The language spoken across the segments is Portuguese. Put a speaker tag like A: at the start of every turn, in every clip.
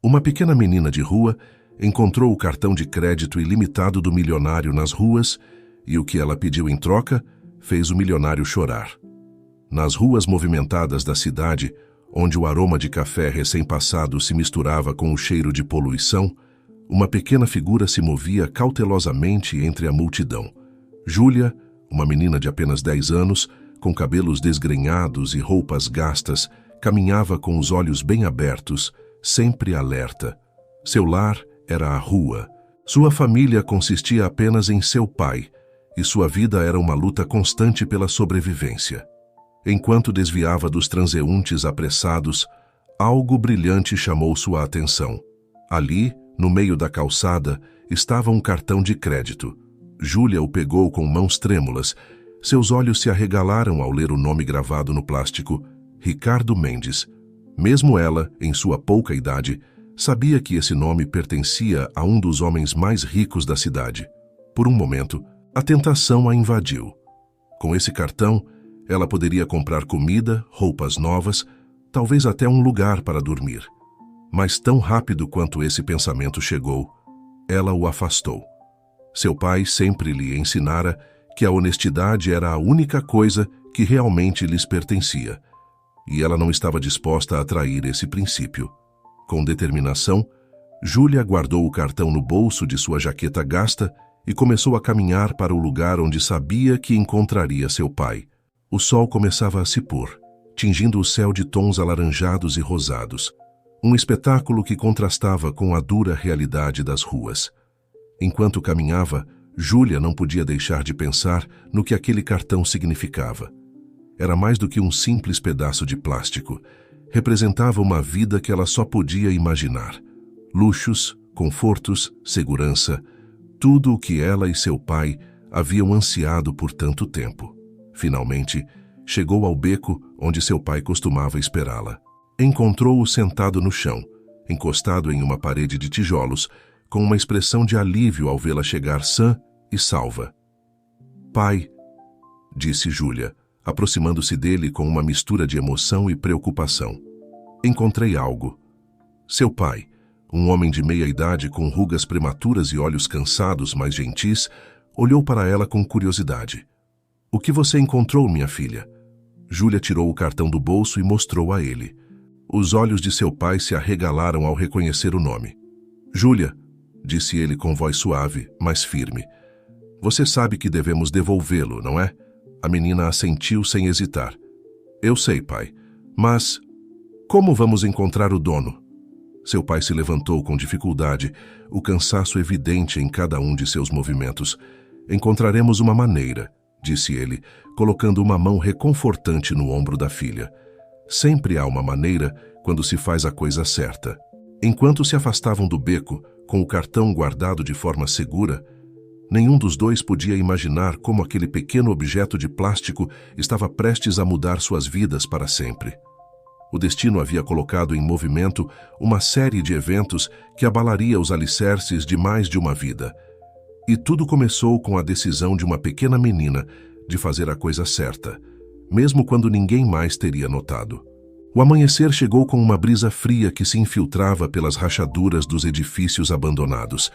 A: Uma pequena menina de rua encontrou o cartão de crédito ilimitado do milionário nas ruas e o que ela pediu em troca fez o milionário chorar. Nas ruas movimentadas da cidade, onde o aroma de café recém-passado se misturava com o cheiro de poluição, uma pequena figura se movia cautelosamente entre a multidão. Júlia, uma menina de apenas 10 anos, com cabelos desgrenhados e roupas gastas, caminhava com os olhos bem abertos, sempre alerta. Seu lar era a rua. Sua família consistia apenas em seu pai, e sua vida era uma luta constante pela sobrevivência. Enquanto desviava dos transeuntes apressados, algo brilhante chamou sua atenção. Ali, no meio da calçada, estava um cartão de crédito. Júlia o pegou com mãos trêmulas. Seus olhos se arregalaram ao ler o nome gravado no plástico, Ricardo Mendes. Mesmo ela, em sua pouca idade, sabia que esse nome pertencia a um dos homens mais ricos da cidade. Por um momento, a tentação a invadiu. Com esse cartão, ela poderia comprar comida, roupas novas, talvez até um lugar para dormir. Mas tão rápido quanto esse pensamento chegou, ela o afastou. Seu pai sempre lhe ensinara que a honestidade era a única coisa que realmente lhes pertencia, e ela não estava disposta a trair esse princípio. Com determinação, Júlia guardou o cartão no bolso de sua jaqueta gasta e começou a caminhar para o lugar onde sabia que encontraria seu pai. O sol começava a se pôr, tingindo o céu de tons alaranjados e rosados. Um espetáculo que contrastava com a dura realidade das ruas. Enquanto caminhava, Júlia não podia deixar de pensar no que aquele cartão significava. Era mais do que um simples pedaço de plástico. Representava uma vida que ela só podia imaginar. Luxos, confortos, segurança, tudo o que ela e seu pai haviam ansiado por tanto tempo. Finalmente, chegou ao beco onde seu pai costumava esperá-la. Encontrou-o sentado no chão, encostado em uma parede de tijolos, com uma expressão de alívio ao vê-la chegar sã e salva. "Pai", disse Júlia, aproximando-se dele com uma mistura de emoção e preocupação. "Encontrei algo." Seu pai, um homem de meia idade com rugas prematuras e olhos cansados, mas gentis, olhou para ela com curiosidade. "O que você encontrou, minha filha?" Júlia tirou o cartão do bolso e mostrou a ele. Os olhos de seu pai se arregalaram ao reconhecer o nome. "Júlia", disse ele com voz suave, mas firme. "Você sabe que devemos devolvê-lo, não é?" A menina assentiu sem hesitar. "Eu sei, pai. Mas como vamos encontrar o dono?" Seu pai se levantou com dificuldade, o cansaço evidente em cada um de seus movimentos. "Encontraremos uma maneira", disse ele, colocando uma mão reconfortante no ombro da filha. Sempre há uma maneira quando se faz a coisa certa. Enquanto se afastavam do beco, com o cartão guardado de forma segura, nenhum dos dois podia imaginar como aquele pequeno objeto de plástico estava prestes a mudar suas vidas para sempre. O destino havia colocado em movimento uma série de eventos que abalaria os alicerces de mais de uma vida. E tudo começou com a decisão de uma pequena menina de fazer a coisa certa, mesmo quando ninguém mais teria notado. O amanhecer chegou com uma brisa fria que se infiltrava pelas rachaduras dos edifícios abandonados.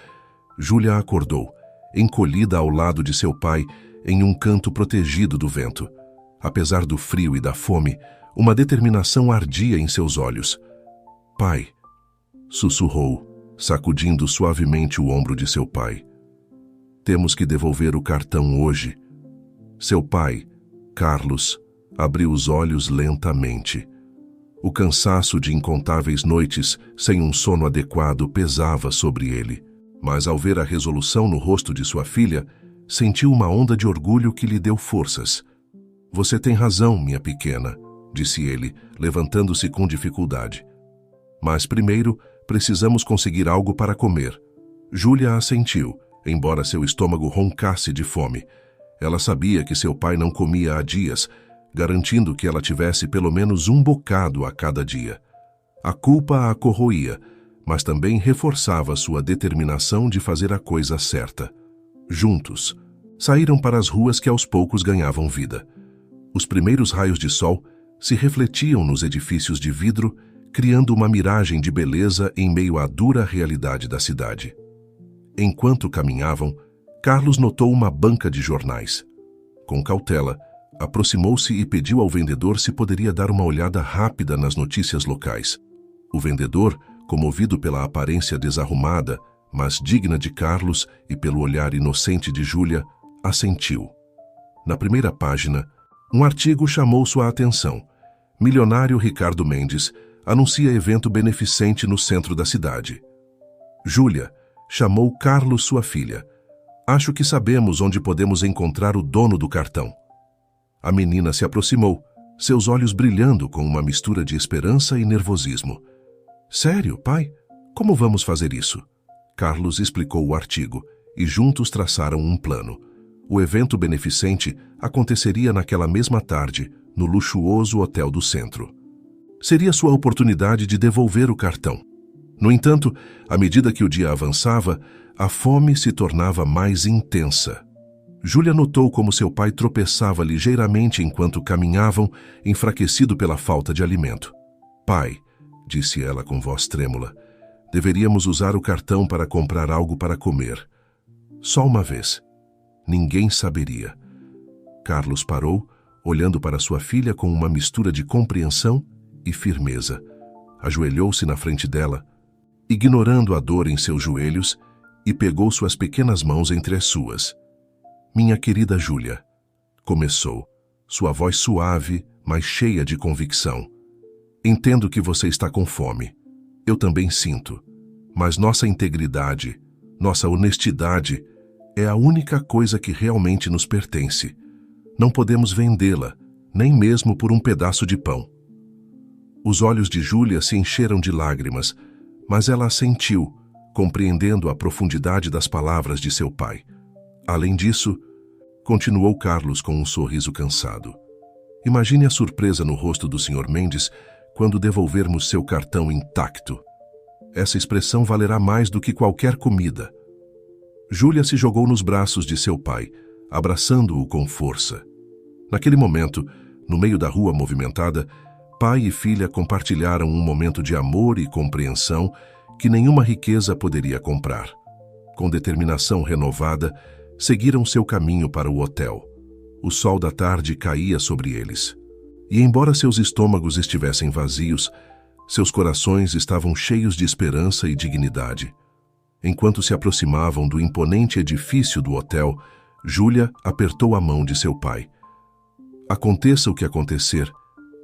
A: Júlia acordou, encolhida ao lado de seu pai, em um canto protegido do vento. Apesar do frio e da fome, uma determinação ardia em seus olhos. "Pai", sussurrou, sacudindo suavemente o ombro de seu pai. "Temos que devolver o cartão hoje." Seu pai, Carlos, abriu os olhos lentamente. O cansaço de incontáveis noites sem um sono adequado pesava sobre ele, mas ao ver a resolução no rosto de sua filha, sentiu uma onda de orgulho que lhe deu forças. "Você tem razão, minha pequena", disse ele, levantando-se com dificuldade. "Mas primeiro, precisamos conseguir algo para comer." Júlia assentiu, embora seu estômago roncasse de fome. Ela sabia que seu pai não comia há dias, garantindo que ela tivesse pelo menos um bocado a cada dia. A culpa a corroía, mas também reforçava sua determinação de fazer a coisa certa. Juntos, saíram para as ruas que aos poucos ganhavam vida. Os primeiros raios de sol se refletiam nos edifícios de vidro, criando uma miragem de beleza em meio à dura realidade da cidade. Enquanto caminhavam, Carlos notou uma banca de jornais. Com cautela, aproximou-se e pediu ao vendedor se poderia dar uma olhada rápida nas notícias locais. O vendedor, comovido pela aparência desarrumada, mas digna de Carlos e pelo olhar inocente de Júlia, assentiu. Na primeira página, um artigo chamou sua atenção. Milionário Ricardo Mendes anuncia evento beneficente no centro da cidade. Júlia chamou Carlos sua filha. Acho que sabemos onde podemos encontrar o dono do cartão. A menina se aproximou, seus olhos brilhando com uma mistura de esperança e nervosismo. Sério, pai? Como vamos fazer isso? Carlos explicou o artigo e juntos traçaram um plano. O evento beneficente aconteceria naquela mesma tarde, no luxuoso hotel do centro. Seria sua oportunidade de devolver o cartão. No entanto, à medida que o dia avançava, a fome se tornava mais intensa. Júlia notou como seu pai tropeçava ligeiramente enquanto caminhavam, enfraquecido pela falta de alimento. Pai, disse ela com voz trêmula, deveríamos usar o cartão para comprar algo para comer. Só uma vez. Ninguém saberia. Carlos parou, olhando para sua filha com uma mistura de compreensão e firmeza. Ajoelhou-se na frente dela, ignorando a dor em seus joelhos, e pegou suas pequenas mãos entre as suas. Minha querida Júlia, começou, sua voz suave, mas cheia de convicção. Entendo que você está com fome. Eu também sinto. Mas nossa integridade, nossa honestidade, é a única coisa que realmente nos pertence. Não podemos vendê-la, nem mesmo por um pedaço de pão. Os olhos de Júlia se encheram de lágrimas, mas ela assentiu, compreendendo a profundidade das palavras de seu pai. Além disso, continuou Carlos com um sorriso cansado. Imagine a surpresa no rosto do Sr. Mendes quando devolvermos seu cartão intacto. Essa expressão valerá mais do que qualquer comida. Júlia se jogou nos braços de seu pai, abraçando-o com força. Naquele momento, no meio da rua movimentada, pai e filha compartilharam um momento de amor e compreensão que nenhuma riqueza poderia comprar. Com determinação renovada, seguiram seu caminho para o hotel. O sol da tarde caía sobre eles. E embora seus estômagos estivessem vazios, seus corações estavam cheios de esperança e dignidade. Enquanto se aproximavam do imponente edifício do hotel, Júlia apertou a mão de seu pai. Aconteça o que acontecer,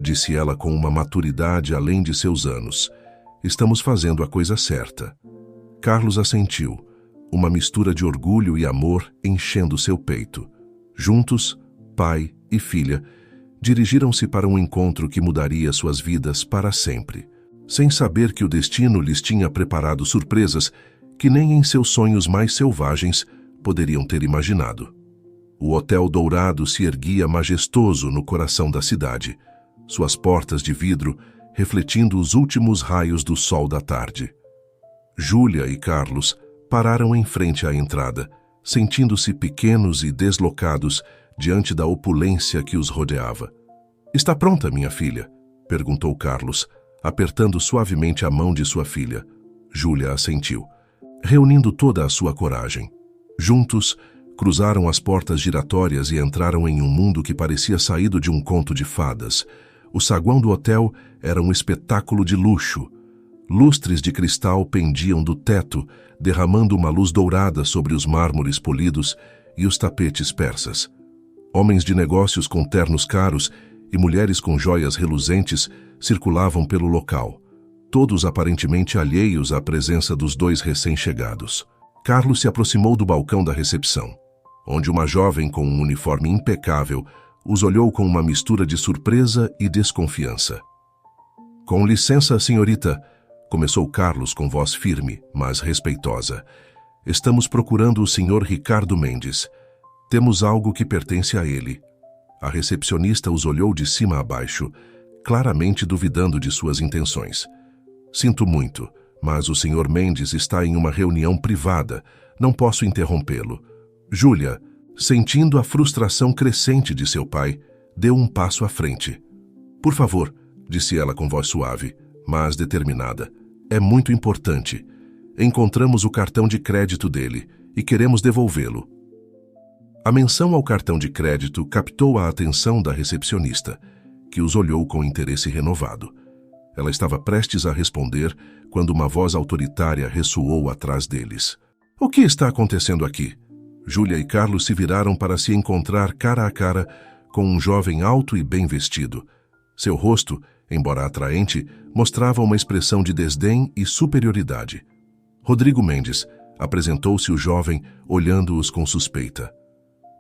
A: disse ela com uma maturidade além de seus anos. Estamos fazendo a coisa certa. Carlos assentiu, uma mistura de orgulho e amor enchendo seu peito. Juntos, pai e filha, dirigiram-se para um encontro que mudaria suas vidas para sempre, sem saber que o destino lhes tinha preparado surpresas que nem em seus sonhos mais selvagens poderiam ter imaginado. O Hotel Dourado se erguia majestoso no coração da cidade, suas portas de vidro refletindo os últimos raios do sol da tarde. Júlia e Carlos pararam em frente à entrada, sentindo-se pequenos e deslocados diante da opulência que os rodeava. Está pronta, minha filha? Perguntou Carlos, apertando suavemente a mão de sua filha. Júlia assentiu, reunindo toda a sua coragem. Juntos, cruzaram as portas giratórias e entraram em um mundo que parecia saído de um conto de fadas. O saguão do hotel era um espetáculo de luxo. Lustres de cristal pendiam do teto, derramando uma luz dourada sobre os mármores polidos e os tapetes persas. Homens de negócios com ternos caros e mulheres com joias reluzentes circulavam pelo local, todos aparentemente alheios à presença dos dois recém-chegados. Carlos se aproximou do balcão da recepção, onde uma jovem com um uniforme impecável os olhou com uma mistura de surpresa e desconfiança. Com licença, senhorita, começou Carlos com voz firme, mas respeitosa. Estamos procurando o Sr. Ricardo Mendes. Temos algo que pertence a ele. A recepcionista os olhou de cima a baixo, claramente duvidando de suas intenções. Sinto muito, mas o Sr. Mendes está em uma reunião privada. Não posso interrompê-lo. Júlia, sentindo a frustração crescente de seu pai, deu um passo à frente. Por favor, disse ela com voz suave, mas determinada. É muito importante. Encontramos o cartão de crédito dele e queremos devolvê-lo. A menção ao cartão de crédito captou a atenção da recepcionista, que os olhou com interesse renovado. Ela estava prestes a responder quando uma voz autoritária ressoou atrás deles. O que está acontecendo aqui? Júlia e Carlos se viraram para se encontrar cara a cara com um jovem alto e bem vestido. Seu rosto, embora atraente, mostrava uma expressão de desdém e superioridade. Rodrigo Mendes, apresentou-se o jovem, olhando-os com suspeita.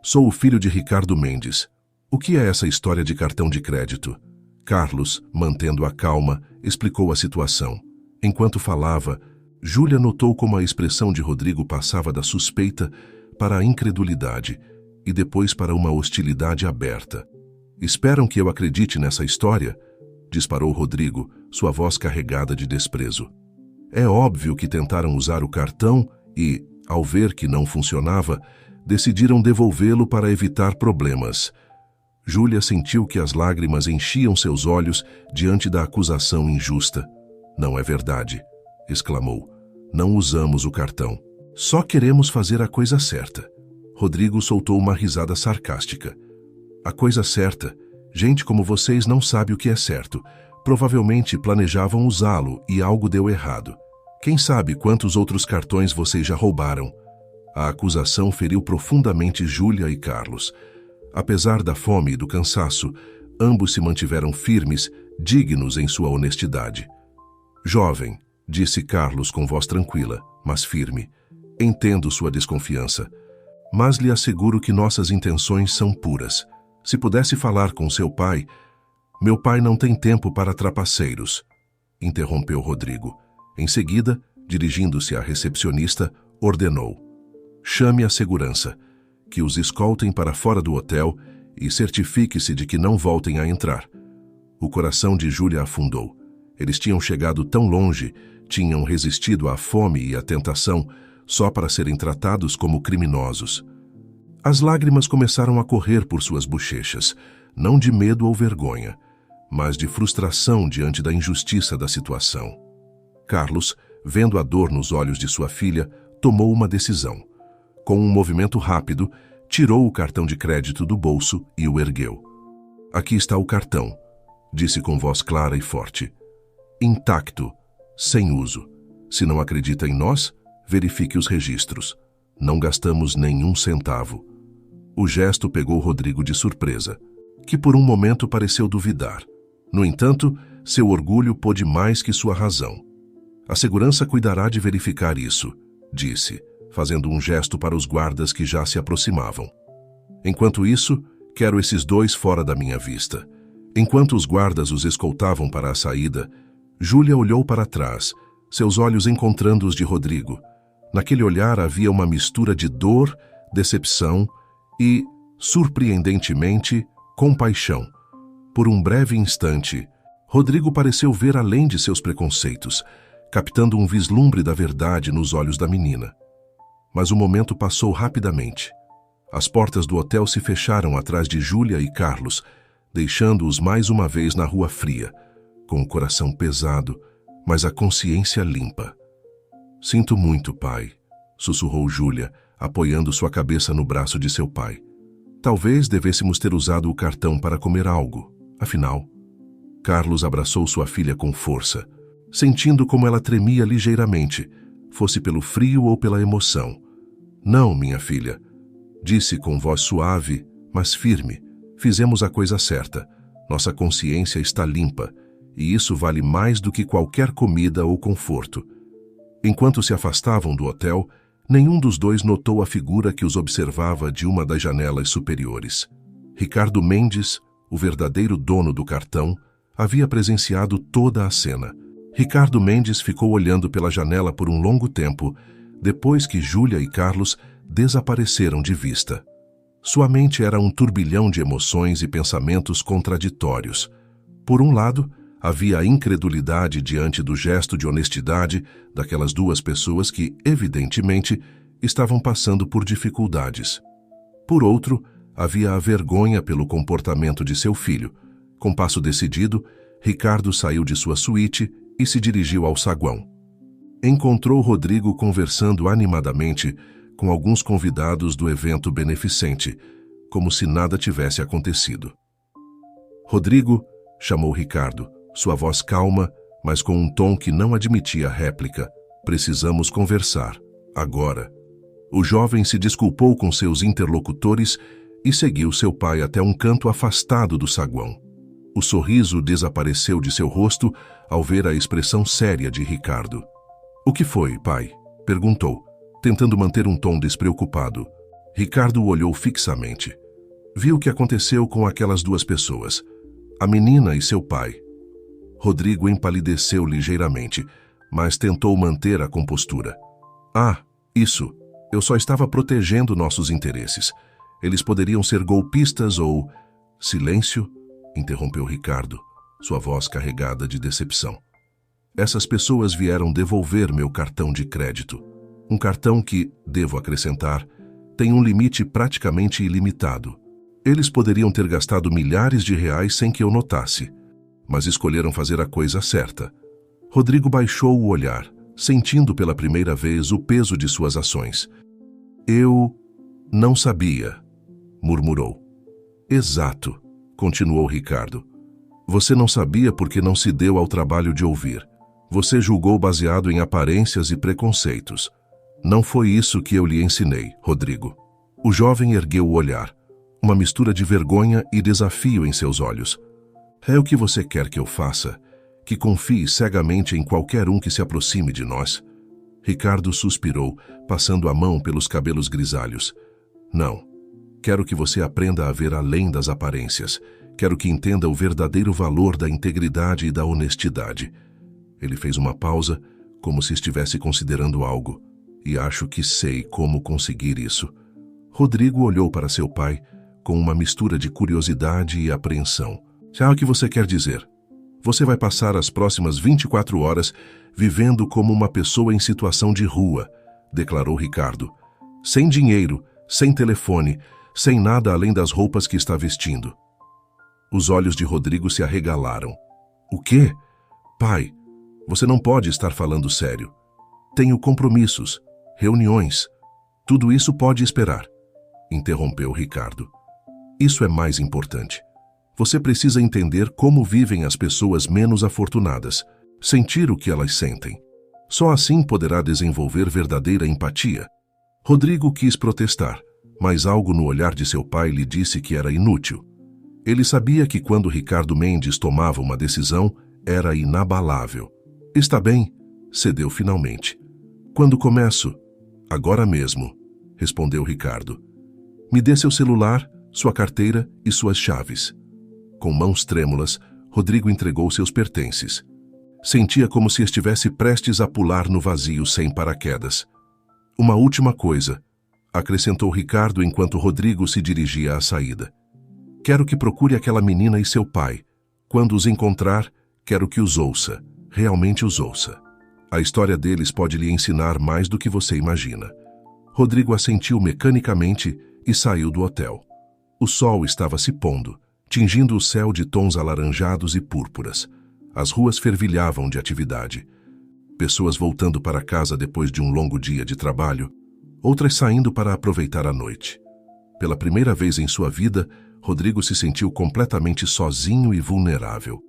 A: Sou o filho de Ricardo Mendes. O que é essa história de cartão de crédito? Carlos, mantendo a calma, explicou a situação. Enquanto falava, Júlia notou como a expressão de Rodrigo passava da suspeita para a incredulidade e depois para uma hostilidade aberta. Esperam que eu acredite nessa história? Disparou Rodrigo, sua voz carregada de desprezo. É óbvio que tentaram usar o cartão e, ao ver que não funcionava, decidiram devolvê-lo para evitar problemas. Júlia sentiu que as lágrimas enchiam seus olhos diante da acusação injusta. Não é verdade, exclamou. Não usamos o cartão. Só queremos fazer a coisa certa. Rodrigo soltou uma risada sarcástica. A coisa certa? Gente como vocês não sabe o que é certo. Provavelmente planejavam usá-lo e algo deu errado. Quem sabe quantos outros cartões vocês já roubaram? A acusação feriu profundamente Júlia e Carlos. Apesar da fome e do cansaço, ambos se mantiveram firmes, dignos em sua honestidade. Jovem, disse Carlos com voz tranquila, mas firme, entendo sua desconfiança, mas lhe asseguro que nossas intenções são puras. Se pudesse falar com seu pai... Meu pai não tem tempo para trapaceiros, interrompeu Rodrigo. Em seguida, dirigindo-se à recepcionista, ordenou: chame a segurança, que os escoltem para fora do hotel e certifique-se de que não voltem a entrar. O coração de Júlia afundou. Eles tinham chegado tão longe, tinham resistido à fome e à tentação, só para serem tratados como criminosos. As lágrimas começaram a correr por suas bochechas, não de medo ou vergonha, mas de frustração diante da injustiça da situação. Carlos, vendo a dor nos olhos de sua filha, tomou uma decisão. Com um movimento rápido, tirou o cartão de crédito do bolso e o ergueu. Aqui está o cartão, disse com voz clara e forte. Intacto, sem uso. Se não acredita em nós, verifique os registros. Não gastamos nenhum centavo. O gesto pegou Rodrigo de surpresa, que por um momento pareceu duvidar. No entanto, seu orgulho pôde mais que sua razão. A segurança cuidará de verificar isso, disse, fazendo um gesto para os guardas que já se aproximavam. Enquanto isso, quero esses dois fora da minha vista. Enquanto os guardas os escoltavam para a saída, Júlia olhou para trás, seus olhos encontrando os de Rodrigo. Naquele olhar havia uma mistura de dor, decepção e, surpreendentemente, compaixão. Por um breve instante, Rodrigo pareceu ver além de seus preconceitos, captando um vislumbre da verdade nos olhos da menina. Mas o momento passou rapidamente. As portas do hotel se fecharam atrás de Júlia e Carlos, deixando-os mais uma vez na rua fria, com o coração pesado, mas a consciência limpa. Sinto muito, pai, sussurrou Júlia, apoiando sua cabeça no braço de seu pai. Talvez devêssemos ter usado o cartão para comer algo. Afinal, Carlos abraçou sua filha com força, sentindo como ela tremia ligeiramente, fosse pelo frio ou pela emoção. Não, minha filha, disse com voz suave, mas firme. Fizemos a coisa certa. Nossa consciência está limpa, e isso vale mais do que qualquer comida ou conforto. Enquanto se afastavam do hotel, nenhum dos dois notou a figura que os observava de uma das janelas superiores. Ricardo Mendes, o verdadeiro dono do cartão, havia presenciado toda a cena. Ricardo Mendes ficou olhando pela janela por um longo tempo, depois que Júlia e Carlos desapareceram de vista. Sua mente era um turbilhão de emoções e pensamentos contraditórios. Por um lado, havia a incredulidade diante do gesto de honestidade daquelas duas pessoas que, evidentemente, estavam passando por dificuldades. Por outro, havia a vergonha pelo comportamento de seu filho. Com passo decidido, Ricardo saiu de sua suíte e se dirigiu ao saguão. Encontrou Rodrigo conversando animadamente com alguns convidados do evento beneficente, como se nada tivesse acontecido. Rodrigo, chamou Ricardo, sua voz calma, mas com um tom que não admitia réplica. Precisamos conversar, agora. O jovem se desculpou com seus interlocutores e seguiu seu pai até um canto afastado do saguão. O sorriso desapareceu de seu rosto ao ver a expressão séria de Ricardo. "O que foi, pai?" perguntou, tentando manter um tom despreocupado. Ricardo o olhou fixamente. Viu o que aconteceu com aquelas duas pessoas, a menina e seu pai. Rodrigo empalideceu ligeiramente, mas tentou manter a compostura. "Ah, isso. Eu só estava protegendo nossos interesses. Eles poderiam ser golpistas ou..." "Silêncio", interrompeu Ricardo, sua voz carregada de decepção. "Essas pessoas vieram devolver meu cartão de crédito. Um cartão que, devo acrescentar, tem um limite praticamente ilimitado. Eles poderiam ter gastado milhares de reais sem que eu notasse, mas escolheram fazer a coisa certa." Rodrigo baixou o olhar, sentindo pela primeira vez o peso de suas ações. "Eu não sabia", murmurou. "Exato", continuou Ricardo. "Você não sabia porque não se deu ao trabalho de ouvir. Você julgou baseado em aparências e preconceitos. Não foi isso que eu lhe ensinei, Rodrigo." O jovem ergueu o olhar, uma mistura de vergonha e desafio em seus olhos. "É o que você quer que eu faça? Que confie cegamente em qualquer um que se aproxime de nós?" Ricardo suspirou, passando a mão pelos cabelos grisalhos. "Não. Quero que você aprenda a ver além das aparências. Quero que entenda o verdadeiro valor da integridade e da honestidade." Ele fez uma pausa, como se estivesse considerando algo. "E acho que sei como conseguir isso." Rodrigo olhou para seu pai com uma mistura de curiosidade e apreensão. "Sabe o que você quer dizer? Você vai passar as próximas 24 horas vivendo como uma pessoa em situação de rua", declarou Ricardo. "Sem dinheiro, sem telefone, sem nada além das roupas que está vestindo." Os olhos de Rodrigo se arregalaram. "O quê? Pai, você não pode estar falando sério. Tenho compromissos, reuniões. Tudo isso pode esperar", interrompeu Ricardo. "Isso é mais importante. Você precisa entender como vivem as pessoas menos afortunadas, sentir o que elas sentem. Só assim poderá desenvolver verdadeira empatia." Rodrigo quis protestar, mas algo no olhar de seu pai lhe disse que era inútil. Ele sabia que quando Ricardo Mendes tomava uma decisão, era inabalável. "Está bem", cedeu finalmente. "Quando começo?" "Agora mesmo", respondeu Ricardo. "Me dê seu celular, sua carteira e suas chaves." Com mãos trêmulas, Rodrigo entregou seus pertences. Sentia como se estivesse prestes a pular no vazio sem paraquedas. "Uma última coisa", acrescentou Ricardo enquanto Rodrigo se dirigia à saída. "Quero que procure aquela menina e seu pai. Quando os encontrar, quero que os ouça, realmente os ouça. A história deles pode lhe ensinar mais do que você imagina." Rodrigo assentiu mecanicamente e saiu do hotel. O sol estava se pondo, tingindo o céu de tons alaranjados e púrpuras. As ruas fervilhavam de atividade. Pessoas voltando para casa depois de um longo dia de trabalho, outras saindo para aproveitar a noite. Pela primeira vez em sua vida, Rodrigo se sentiu completamente sozinho e vulnerável.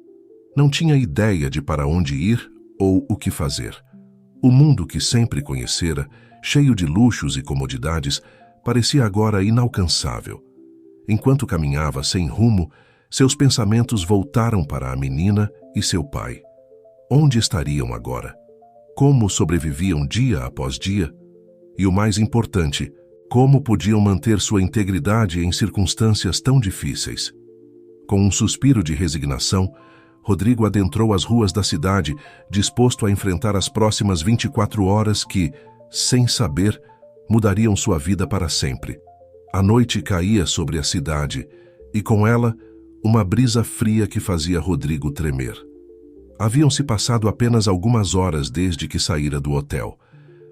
A: Não tinha ideia de para onde ir ou o que fazer. O mundo que sempre conhecera, cheio de luxos e comodidades, parecia agora inalcançável. Enquanto caminhava sem rumo, seus pensamentos voltaram para a menina e seu pai. Onde estariam agora? Como sobreviviam dia após dia? E o mais importante, como podiam manter sua integridade em circunstâncias tão difíceis? Com um suspiro de resignação, Rodrigo adentrou as ruas da cidade, disposto a enfrentar as próximas 24 horas que, sem saber, mudariam sua vida para sempre. A noite caía sobre a cidade, e com ela, uma brisa fria que fazia Rodrigo tremer. Haviam se passado apenas algumas horas desde que saíra do hotel,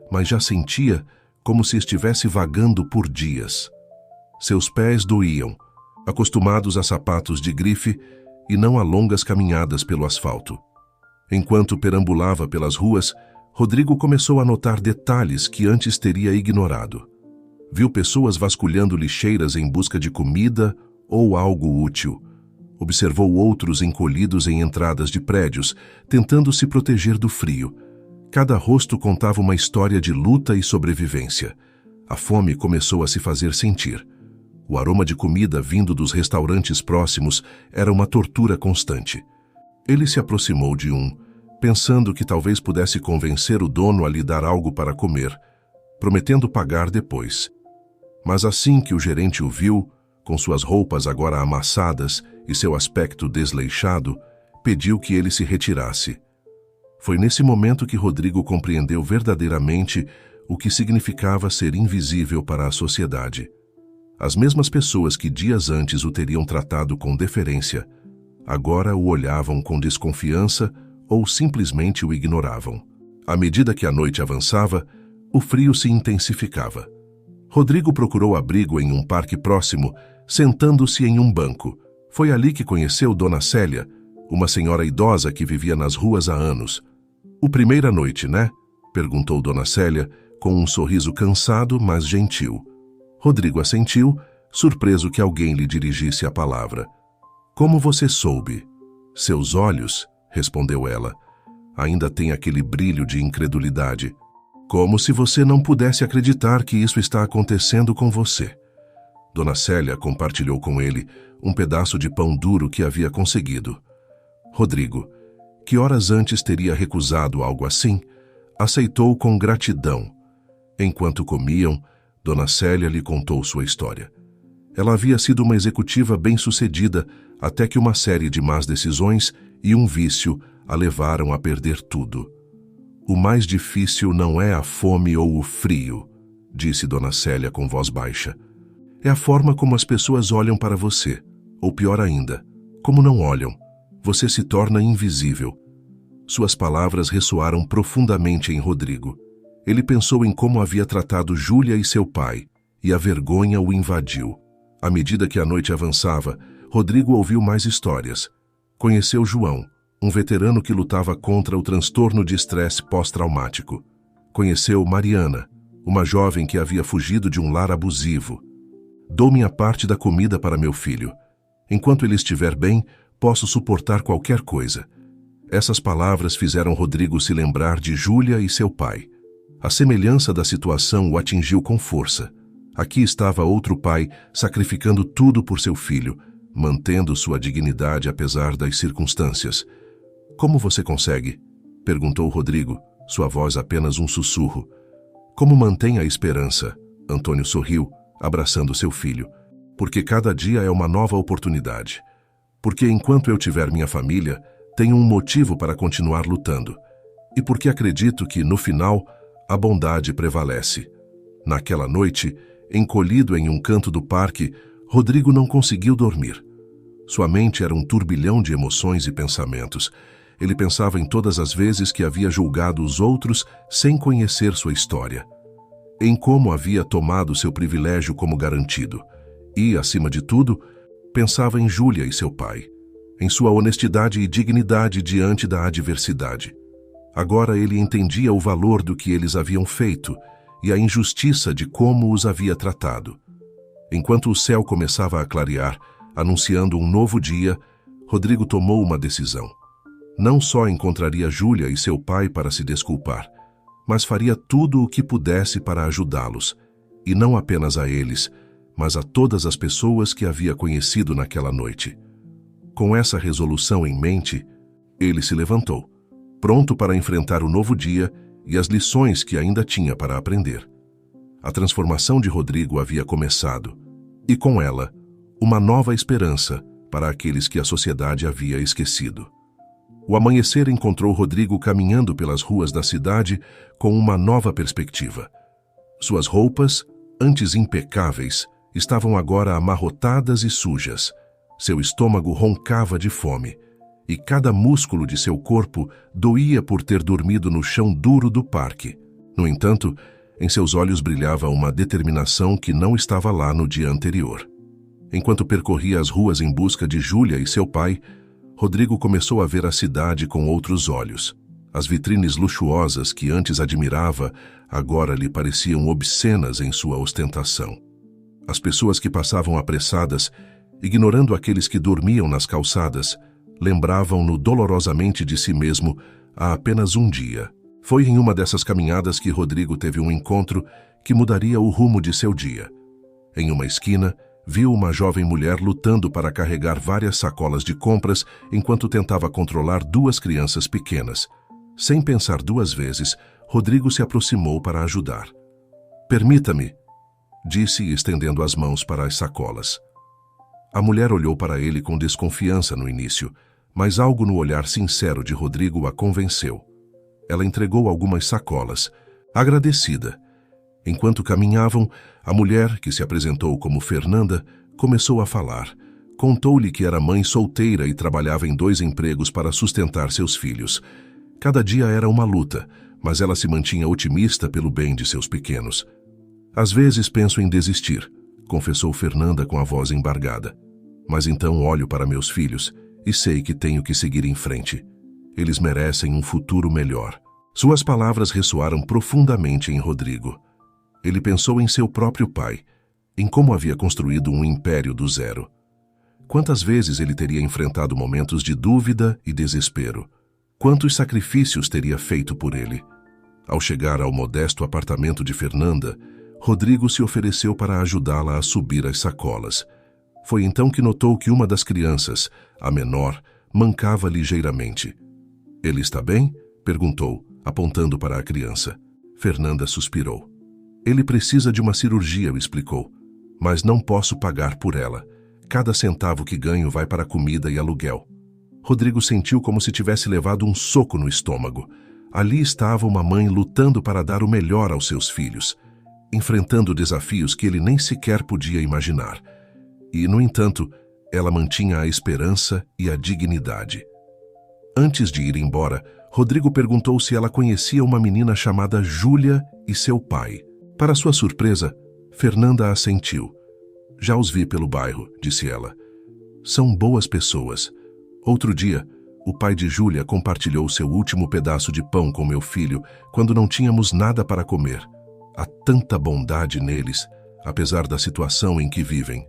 A: mas já sentia como se estivesse vagando por dias. Seus pés doíam, acostumados a sapatos de grife e não a longas caminhadas pelo asfalto. Enquanto perambulava pelas ruas, Rodrigo começou a notar detalhes que antes teria ignorado. Viu pessoas vasculhando lixeiras em busca de comida ou algo útil. Observou outros encolhidos em entradas de prédios, tentando se proteger do frio. Cada rosto contava uma história de luta e sobrevivência. A fome começou a se fazer sentir. O aroma de comida vindo dos restaurantes próximos era uma tortura constante. Ele se aproximou de um, pensando que talvez pudesse convencer o dono a lhe dar algo para comer, prometendo pagar depois. Mas assim que o gerente o viu, com suas roupas agora amassadas e seu aspecto desleixado, pediu que ele se retirasse. Foi nesse momento que Rodrigo compreendeu verdadeiramente o que significava ser invisível para a sociedade. As mesmas pessoas que dias antes o teriam tratado com deferência, agora o olhavam com desconfiança ou simplesmente o ignoravam. À medida que a noite avançava, o frio se intensificava. Rodrigo procurou abrigo em um parque próximo, sentando-se em um banco. Foi ali que conheceu Dona Célia, uma senhora idosa que vivia nas ruas há anos. "O primeira noite, né?" perguntou Dona Célia, com um sorriso cansado, mas gentil. Rodrigo assentiu, surpreso que alguém lhe dirigisse a palavra. "Como você soube?" "Seus olhos", respondeu ela, "ainda têm aquele brilho de incredulidade. Como se você não pudesse acreditar que isso está acontecendo com você." Dona Célia compartilhou com ele um pedaço de pão duro que havia conseguido. Rodrigo, que horas antes teria recusado algo assim, aceitou com gratidão. Enquanto comiam, Dona Célia lhe contou sua história. Ela havia sido uma executiva bem-sucedida até que uma série de más decisões e um vício a levaram a perder tudo. "O mais difícil não é a fome ou o frio", disse Dona Célia com voz baixa. "É a forma como as pessoas olham para você, ou pior ainda, como não olham. Você se torna invisível." Suas palavras ressoaram profundamente em Rodrigo. Ele pensou em como havia tratado Júlia e seu pai, e a vergonha o invadiu. À medida que a noite avançava, Rodrigo ouviu mais histórias. Conheceu João, um veterano que lutava contra o transtorno de estresse pós-traumático. Conheceu Mariana, uma jovem que havia fugido de um lar abusivo. "Dou minha parte da comida para meu filho. Enquanto ele estiver bem, posso suportar qualquer coisa." Essas palavras fizeram Rodrigo se lembrar de Júlia e seu pai. A semelhança da situação o atingiu com força. Aqui estava outro pai sacrificando tudo por seu filho, mantendo sua dignidade apesar das circunstâncias. "Como você consegue?" perguntou Rodrigo, sua voz apenas um sussurro. "Como mantém a esperança?" Antônio sorriu, abraçando seu filho. "Porque cada dia é uma nova oportunidade. Porque enquanto eu tiver minha família, tenho um motivo para continuar lutando. E porque acredito que, no final, a bondade prevalece." Naquela noite, encolhido em um canto do parque, Rodrigo não conseguiu dormir. Sua mente era um turbilhão de emoções e pensamentos. Ele pensava em todas as vezes que havia julgado os outros sem conhecer sua história. Em como havia tomado seu privilégio como garantido. E, acima de tudo, pensava em Júlia e seu pai. Em sua honestidade e dignidade diante da adversidade. Agora ele entendia o valor do que eles haviam feito e a injustiça de como os havia tratado. Enquanto o céu começava a clarear, anunciando um novo dia, Rodrigo tomou uma decisão. Não só encontraria Júlia e seu pai para se desculpar, mas faria tudo o que pudesse para ajudá-los, e não apenas a eles, mas a todas as pessoas que havia conhecido naquela noite. Com essa resolução em mente, ele se levantou, pronto para enfrentar o novo dia e as lições que ainda tinha para aprender. A transformação de Rodrigo havia começado, e com ela, uma nova esperança para aqueles que a sociedade havia esquecido. O amanhecer encontrou Rodrigo caminhando pelas ruas da cidade com uma nova perspectiva. Suas roupas, antes impecáveis, estavam agora amarrotadas e sujas. Seu estômago roncava de fome, e cada músculo de seu corpo doía por ter dormido no chão duro do parque. No entanto, em seus olhos brilhava uma determinação que não estava lá no dia anterior. Enquanto percorria as ruas em busca de Júlia e seu pai, Rodrigo começou a ver a cidade com outros olhos. As vitrines luxuosas que antes admirava, agora lhe pareciam obscenas em sua ostentação. As pessoas que passavam apressadas, ignorando aqueles que dormiam nas calçadas, lembravam-no dolorosamente de si mesmo há apenas um dia. Foi em uma dessas caminhadas que Rodrigo teve um encontro que mudaria o rumo de seu dia. Em uma esquina, viu uma jovem mulher lutando para carregar várias sacolas de compras enquanto tentava controlar duas crianças pequenas. Sem pensar duas vezes, Rodrigo se aproximou para ajudar. "Permita-me", disse, estendendo as mãos para as sacolas. A mulher olhou para ele com desconfiança no início, mas algo no olhar sincero de Rodrigo a convenceu. Ela entregou algumas sacolas, agradecida. Enquanto caminhavam, a mulher, que se apresentou como Fernanda, começou a falar. Contou-lhe que era mãe solteira e trabalhava em 2 empregos para sustentar seus filhos. Cada dia era uma luta, mas ela se mantinha otimista pelo bem de seus pequenos. "Às vezes penso em desistir", confessou Fernanda com a voz embargada. "Mas então olho para meus filhos e sei que tenho que seguir em frente. Eles merecem um futuro melhor." Suas palavras ressoaram profundamente em Rodrigo. Ele pensou em seu próprio pai, em como havia construído um império do zero. Quantas vezes ele teria enfrentado momentos de dúvida e desespero? Quantos sacrifícios teria feito por ele? Ao chegar ao modesto apartamento de Fernanda, Rodrigo se ofereceu para ajudá-la a subir as sacolas. Foi então que notou que uma das crianças, a menor, mancava ligeiramente. "Ele está bem?", perguntou, apontando para a criança. Fernanda suspirou. "Ele precisa de uma cirurgia", explicou, "mas não posso pagar por ela. Cada centavo que ganho vai para comida e aluguel." Rodrigo sentiu como se tivesse levado um soco no estômago. Ali estava uma mãe lutando para dar o melhor aos seus filhos, enfrentando desafios que ele nem sequer podia imaginar. E, no entanto, ela mantinha a esperança e a dignidade. Antes de ir embora, Rodrigo perguntou se ela conhecia uma menina chamada Júlia e seu pai. Para sua surpresa, Fernanda assentiu. "Já os vi pelo bairro", disse ela. "São boas pessoas. Outro dia, o pai de Júlia compartilhou seu último pedaço de pão com meu filho quando não tínhamos nada para comer. Há tanta bondade neles, apesar da situação em que vivem."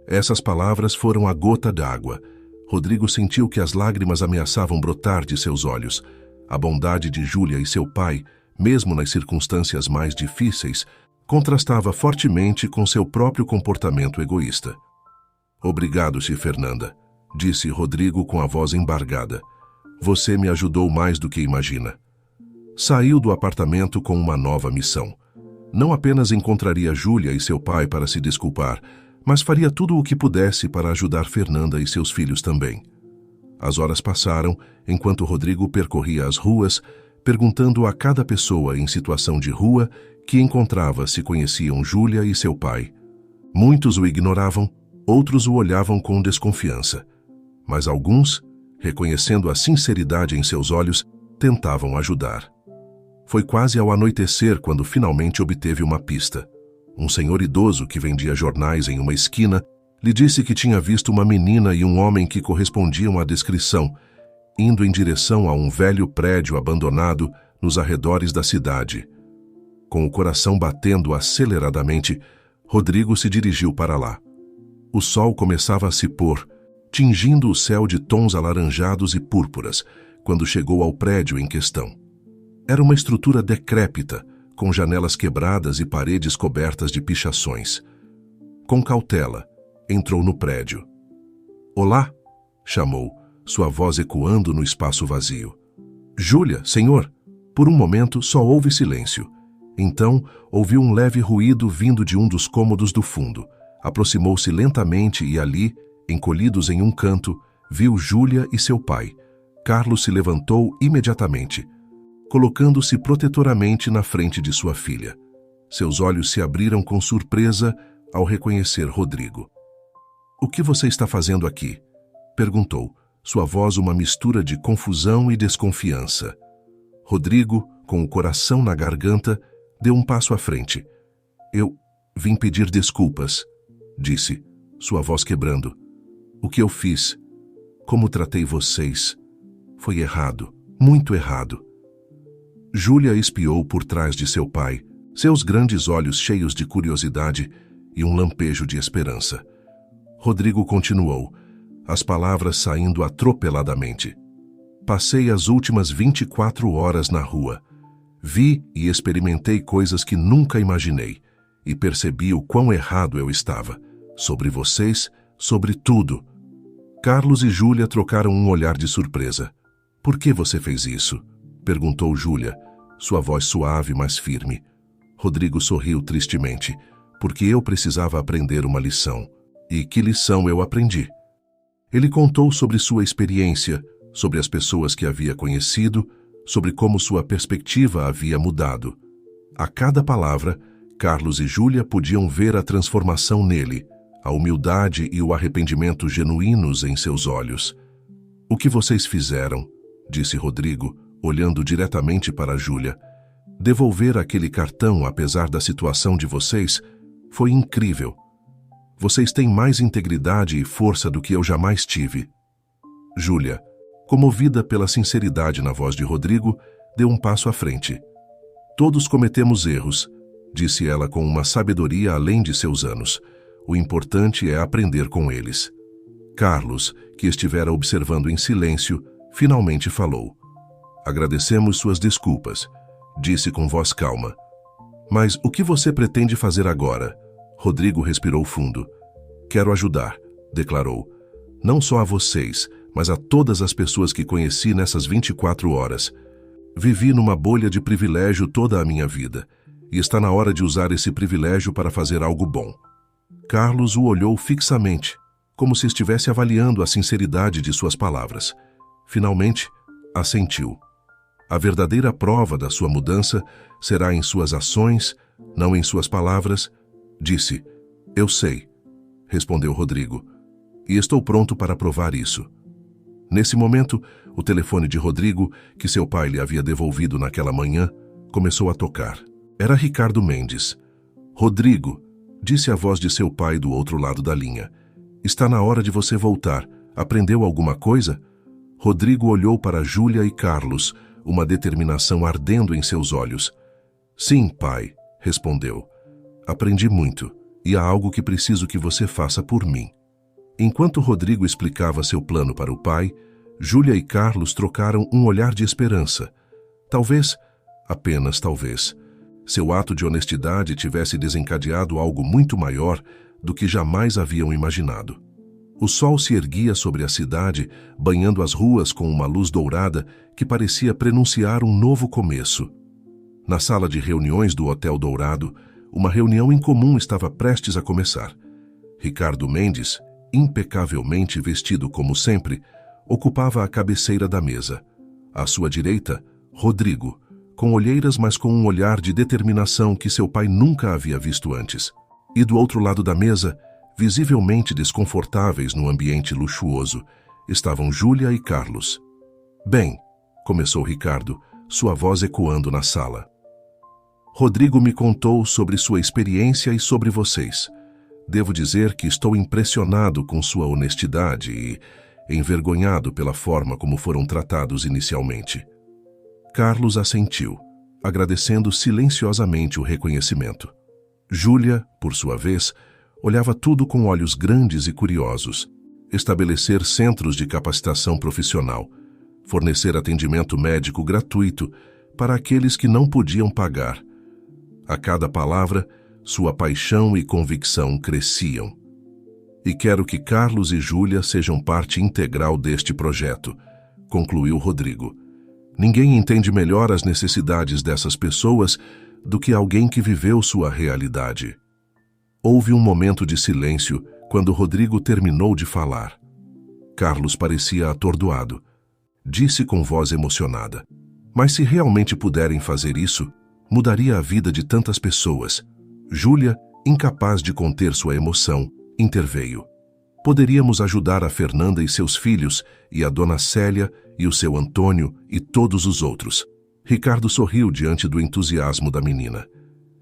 A: Essas palavras foram a gota d'água. Rodrigo sentiu que as lágrimas ameaçavam brotar de seus olhos. A bondade de Júlia e seu pai, mesmo nas circunstâncias mais difíceis, contrastava fortemente com seu próprio comportamento egoísta. "Obrigado, Fernanda", disse Rodrigo com a voz embargada. "Você me ajudou mais do que imagina." Saiu do apartamento com uma nova missão. Não apenas encontraria Júlia e seu pai para se desculpar, mas faria tudo o que pudesse para ajudar Fernanda e seus filhos também. As horas passaram enquanto Rodrigo percorria as ruas, perguntando a cada pessoa em situação de rua que encontrava se conheciam Júlia e seu pai. Muitos o ignoravam, outros o olhavam com desconfiança. Mas alguns, reconhecendo a sinceridade em seus olhos, tentavam ajudar. Foi quase ao anoitecer quando finalmente obteve uma pista. Um senhor idoso que vendia jornais em uma esquina lhe disse que tinha visto uma menina e um homem que correspondiam à descrição, indo em direção a um velho prédio abandonado nos arredores da cidade. Com o coração batendo aceleradamente, Rodrigo se dirigiu para lá. O sol começava a se pôr, tingindo o céu de tons alaranjados e púrpuras, quando chegou ao prédio em questão. Era uma estrutura decrépita, com janelas quebradas e paredes cobertas de pichações. Com cautela, entrou no prédio. "Olá", chamou, sua voz ecoando no espaço vazio. "Júlia, senhor." Por um momento, só houve silêncio. Então, ouviu um leve ruído vindo de um dos cômodos do fundo. Aproximou-se lentamente e ali, encolhidos em um canto, viu Júlia e seu pai. Carlos se levantou imediatamente, colocando-se protetoramente na frente de sua filha. Seus olhos se abriram com surpresa ao reconhecer Rodrigo. "O que você está fazendo aqui?", perguntou, sua voz uma mistura de confusão e desconfiança. Rodrigo, com o coração na garganta, deu um passo à frente. "Eu vim pedir desculpas", disse, sua voz quebrando. "O que eu fiz?" como tratei vocês. Foi errado, muito errado. Júlia espiou por trás de seu pai, seus grandes olhos cheios de curiosidade e um lampejo de esperança. Rodrigo continuou, as palavras saindo atropeladamente. Passei as últimas 24 horas na rua. Vi e experimentei coisas que nunca imaginei e percebi o quão errado eu estava. Sobre vocês, sobre tudo. Carlos e Júlia trocaram um olhar de surpresa. Por que você fez isso? Perguntou Júlia, sua voz suave, mas firme. Rodrigo sorriu tristemente, porque eu precisava aprender uma lição. E que lição eu aprendi? Ele contou sobre sua experiência, sobre as pessoas que havia conhecido, sobre como sua perspectiva havia mudado. A cada palavra, Carlos e Júlia podiam ver a transformação nele, a humildade e o arrependimento genuínos em seus olhos. O que vocês fizeram, disse Rodrigo, olhando diretamente para Júlia. Devolver aquele cartão, apesar da situação de vocês, foi incrível. Vocês têm mais integridade e força do que eu jamais tive. Júlia, comovida pela sinceridade na voz de Rodrigo, deu um passo à frente. Todos cometemos erros, disse ela com uma sabedoria além de seus anos. O importante é aprender com eles. Carlos, que estivera observando em silêncio, finalmente falou. Agradecemos suas desculpas, disse com voz calma. Mas o que você pretende fazer agora? Rodrigo respirou fundo. Quero ajudar, declarou. Não só a vocês, mas a todas as pessoas que conheci nessas 24 horas. Vivi numa bolha de privilégio toda a minha vida, e está na hora de usar esse privilégio para fazer algo bom. Carlos o olhou fixamente, como se estivesse avaliando a sinceridade de suas palavras. Finalmente, assentiu. A verdadeira prova da sua mudança será em suas ações, não em suas palavras, disse. Eu sei, respondeu Rodrigo, e estou pronto para provar isso. Nesse momento, o telefone de Rodrigo, que seu pai lhe havia devolvido naquela manhã, começou a tocar. Era Ricardo Mendes. Rodrigo, disse a voz de seu pai do outro lado da linha. Está na hora de você voltar. Aprendeu alguma coisa? Rodrigo olhou para Júlia e Carlos, uma determinação ardendo em seus olhos. Sim, pai, respondeu. Aprendi muito, e há algo que preciso que você faça por mim. Enquanto Rodrigo explicava seu plano para o pai, Júlia e Carlos trocaram um olhar de esperança. Talvez, apenas talvez, seu ato de honestidade tivesse desencadeado algo muito maior do que jamais haviam imaginado. O sol se erguia sobre a cidade, banhando as ruas com uma luz dourada que parecia prenunciar um novo começo. Na sala de reuniões do Hotel Dourado, uma reunião incomum estava prestes a começar. Ricardo Mendes, impecavelmente vestido como sempre, ocupava a cabeceira da mesa. À sua direita, Rodrigo, com olheiras, mas com um olhar de determinação que seu pai nunca havia visto antes. E do outro lado da mesa, visivelmente desconfortáveis no ambiente luxuoso, estavam Júlia e Carlos. Bem, começou Ricardo, sua voz ecoando na sala. Rodrigo me contou sobre sua experiência e sobre vocês. Devo dizer que estou impressionado com sua honestidade e envergonhado pela forma como foram tratados inicialmente. Carlos assentiu, agradecendo silenciosamente o reconhecimento. Júlia, por sua vez, olhava tudo com olhos grandes e curiosos. Estabelecer centros de capacitação profissional, fornecer atendimento médico gratuito para aqueles que não podiam pagar. A cada palavra, sua paixão e convicção cresciam. E quero que Carlos e Júlia sejam parte integral deste projeto, concluiu Rodrigo. Ninguém entende melhor as necessidades dessas pessoas do que alguém que viveu sua realidade. Houve um momento de silêncio quando Rodrigo terminou de falar. Carlos parecia atordoado. Disse com voz emocionada. Mas se realmente puderem fazer isso, mudaria a vida de tantas pessoas. Júlia, incapaz de conter sua emoção, interveio. Poderíamos ajudar a Fernanda e seus filhos, e a dona Célia, e o seu Antônio, e todos os outros. Ricardo sorriu diante do entusiasmo da menina.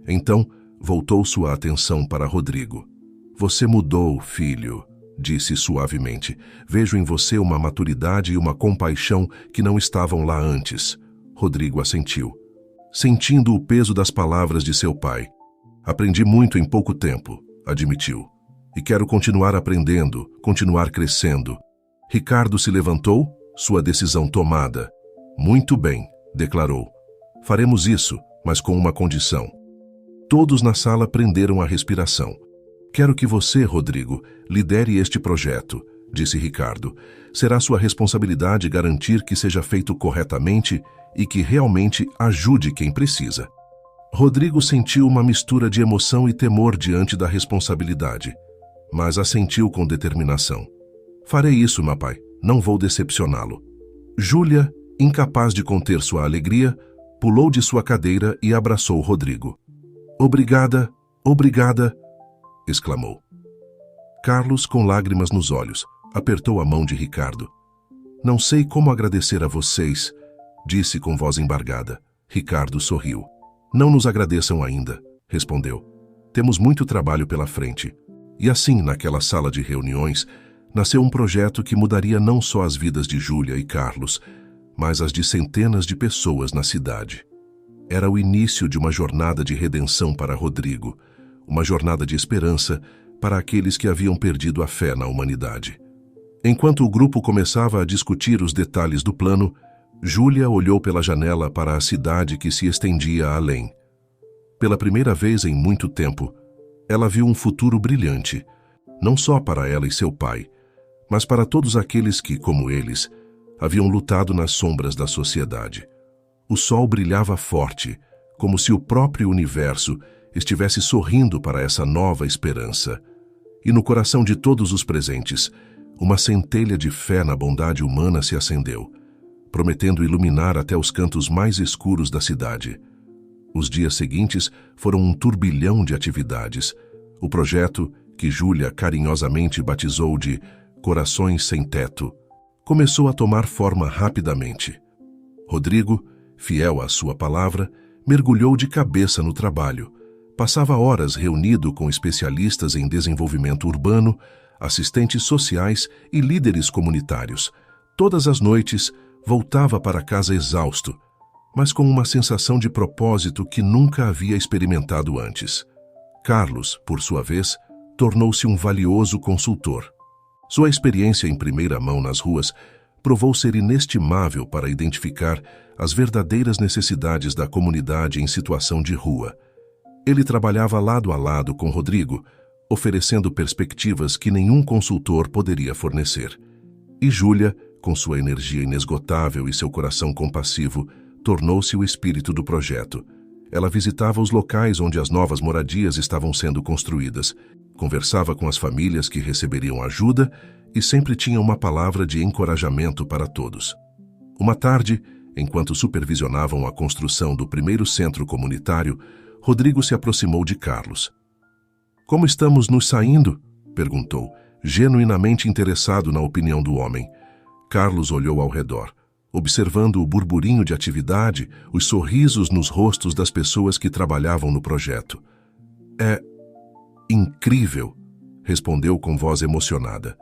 A: Então, voltou sua atenção para Rodrigo. Você mudou, filho, disse suavemente. Vejo em você uma maturidade e uma compaixão que não estavam lá antes. Rodrigo assentiu, sentindo o peso das palavras de seu pai. Aprendi muito em pouco tempo, admitiu. E quero continuar aprendendo, continuar crescendo. Ricardo se levantou, sua decisão tomada. Muito bem, declarou. Faremos isso, mas com uma condição. Todos na sala prenderam a respiração. Quero que você, Rodrigo, lidere este projeto, disse Ricardo. Será sua responsabilidade garantir que seja feito corretamente e que realmente ajude quem precisa. Rodrigo sentiu uma mistura de emoção e temor diante da responsabilidade, mas assentiu com determinação. Farei isso, meu pai. Não vou decepcioná-lo. Júlia, incapaz de conter sua alegria, pulou de sua cadeira e abraçou Rodrigo. Obrigada, obrigada, exclamou. Carlos, com lágrimas nos olhos, apertou a mão de Ricardo. Não sei como agradecer a vocês, disse com voz embargada. Ricardo sorriu. Não nos agradeçam ainda, respondeu. Temos muito trabalho pela frente. E assim, naquela sala de reuniões, nasceu um projeto que mudaria não só as vidas de Júlia e Carlos, mas as de centenas de pessoas na cidade. Era o início de uma jornada de redenção para Rodrigo, uma jornada de esperança para aqueles que haviam perdido a fé na humanidade. Enquanto o grupo começava a discutir os detalhes do plano, Júlia olhou pela janela para a cidade que se estendia além. Pela primeira vez em muito tempo, ela viu um futuro brilhante, não só para ela e seu pai, mas para todos aqueles que, como eles, haviam lutado nas sombras da sociedade. O sol brilhava forte, como se o próprio universo estivesse sorrindo para essa nova esperança. E no coração de todos os presentes, uma centelha de fé na bondade humana se acendeu, prometendo iluminar até os cantos mais escuros da cidade. Os dias seguintes foram um turbilhão de atividades. O projeto, que Júlia carinhosamente batizou de Corações Sem Teto, começou a tomar forma rapidamente. Rodrigo, fiel à sua palavra, mergulhou de cabeça no trabalho. Passava horas reunido com especialistas em desenvolvimento urbano, assistentes sociais e líderes comunitários. Todas as noites, voltava para casa exausto, mas com uma sensação de propósito que nunca havia experimentado antes. Carlos, por sua vez, tornou-se um valioso consultor. Sua experiência em primeira mão nas ruas provou ser inestimável para identificar as verdadeiras necessidades da comunidade em situação de rua. Ele trabalhava lado a lado com Rodrigo, oferecendo perspectivas que nenhum consultor poderia fornecer. E Júlia, com sua energia inesgotável e seu coração compassivo, tornou-se o espírito do projeto. Ela visitava os locais onde as novas moradias estavam sendo construídas, conversava com as famílias que receberiam ajuda e sempre tinha uma palavra de encorajamento para todos. Uma tarde, enquanto supervisionavam a construção do primeiro centro comunitário, Rodrigo se aproximou de Carlos. "Como estamos nos saindo?" perguntou, genuinamente interessado na opinião do homem. Carlos olhou ao redor, observando o burburinho de atividade, os sorrisos nos rostos das pessoas que trabalhavam no projeto. "É incrível", respondeu com voz emocionada.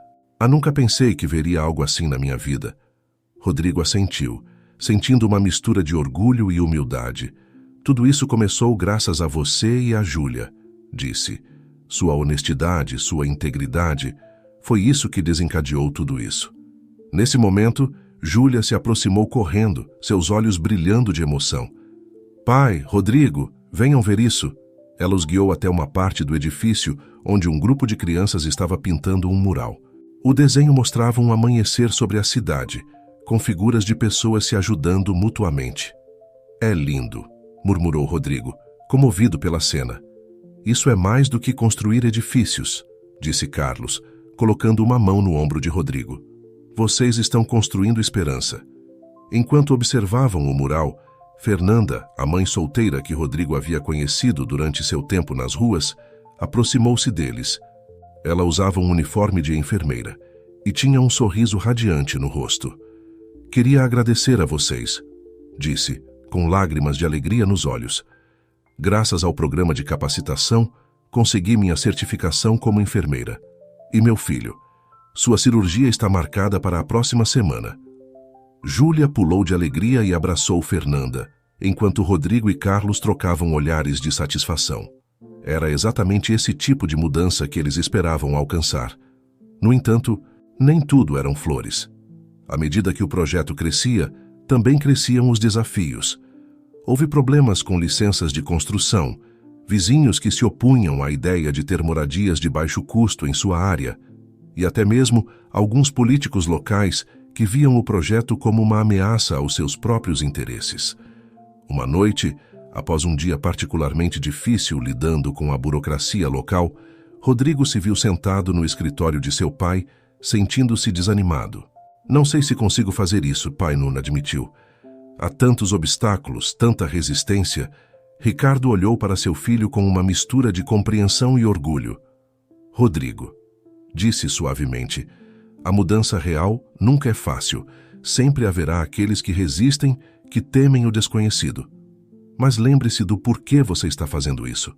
A: Nunca pensei que veria algo assim na minha vida." Rodrigo assentiu, sentindo uma mistura de orgulho e humildade. "Tudo isso começou graças a você e a Júlia", disse. "Sua honestidade, sua integridade, foi isso que desencadeou tudo isso." Nesse momento, Júlia se aproximou correndo, seus olhos brilhando de emoção. "Pai, Rodrigo, venham ver isso." Ela os guiou até uma parte do edifício onde um grupo de crianças estava pintando um mural. O desenho mostrava um amanhecer sobre a cidade, com figuras de pessoas se ajudando mutuamente. "É lindo", murmurou Rodrigo, comovido pela cena. "Isso é mais do que construir edifícios", disse Carlos, colocando uma mão no ombro de Rodrigo. "Vocês estão construindo esperança." Enquanto observavam o mural, Fernanda, a mãe solteira que Rodrigo havia conhecido durante seu tempo nas ruas, aproximou-se deles. Ela usava um uniforme de enfermeira e tinha um sorriso radiante no rosto. "Queria agradecer a vocês", disse, com lágrimas de alegria nos olhos. "Graças ao programa de capacitação, consegui minha certificação como enfermeira. E meu filho, Sua cirurgia está marcada para a próxima semana. Júlia pulou de alegria e abraçou Fernanda, enquanto Rodrigo e Carlos trocavam olhares de satisfação. Era exatamente esse tipo de mudança que eles esperavam alcançar. No entanto, nem tudo eram flores. À medida que o projeto crescia, também cresciam os desafios. Houve problemas com licenças de construção, vizinhos que se opunham à ideia de ter moradias de baixo custo em sua área, e até mesmo alguns políticos locais que viam o projeto como uma ameaça aos seus próprios interesses. Uma noite, após um dia particularmente difícil lidando com a burocracia local, Rodrigo se viu sentado no escritório de seu pai, sentindo-se desanimado. Não sei se consigo fazer isso, pai Nuno admitiu. Há tantos obstáculos, tanta resistência. Ricardo olhou para seu filho com uma mistura de compreensão e orgulho. Rodrigo, disse suavemente, a mudança real nunca é fácil. Sempre haverá aqueles que resistem, que temem o desconhecido. Mas lembre-se do porquê você está fazendo isso.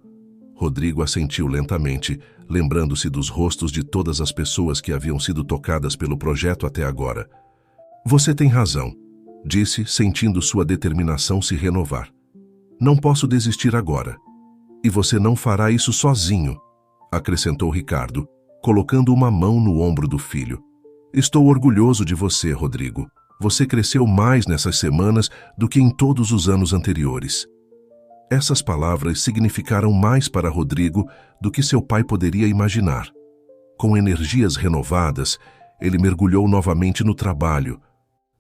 A: Rodrigo assentiu lentamente, lembrando-se dos rostos de todas as pessoas que haviam sido tocadas pelo projeto até agora. Você tem razão, disse, sentindo sua determinação se renovar. Não posso desistir agora. E você não fará isso sozinho, acrescentou Ricardo, colocando uma mão no ombro do filho. Estou orgulhoso de você, Rodrigo. Você cresceu mais nessas semanas do que em todos os anos anteriores. Essas palavras significaram mais para Rodrigo do que seu pai poderia imaginar. Com energias renovadas, ele mergulhou novamente no trabalho,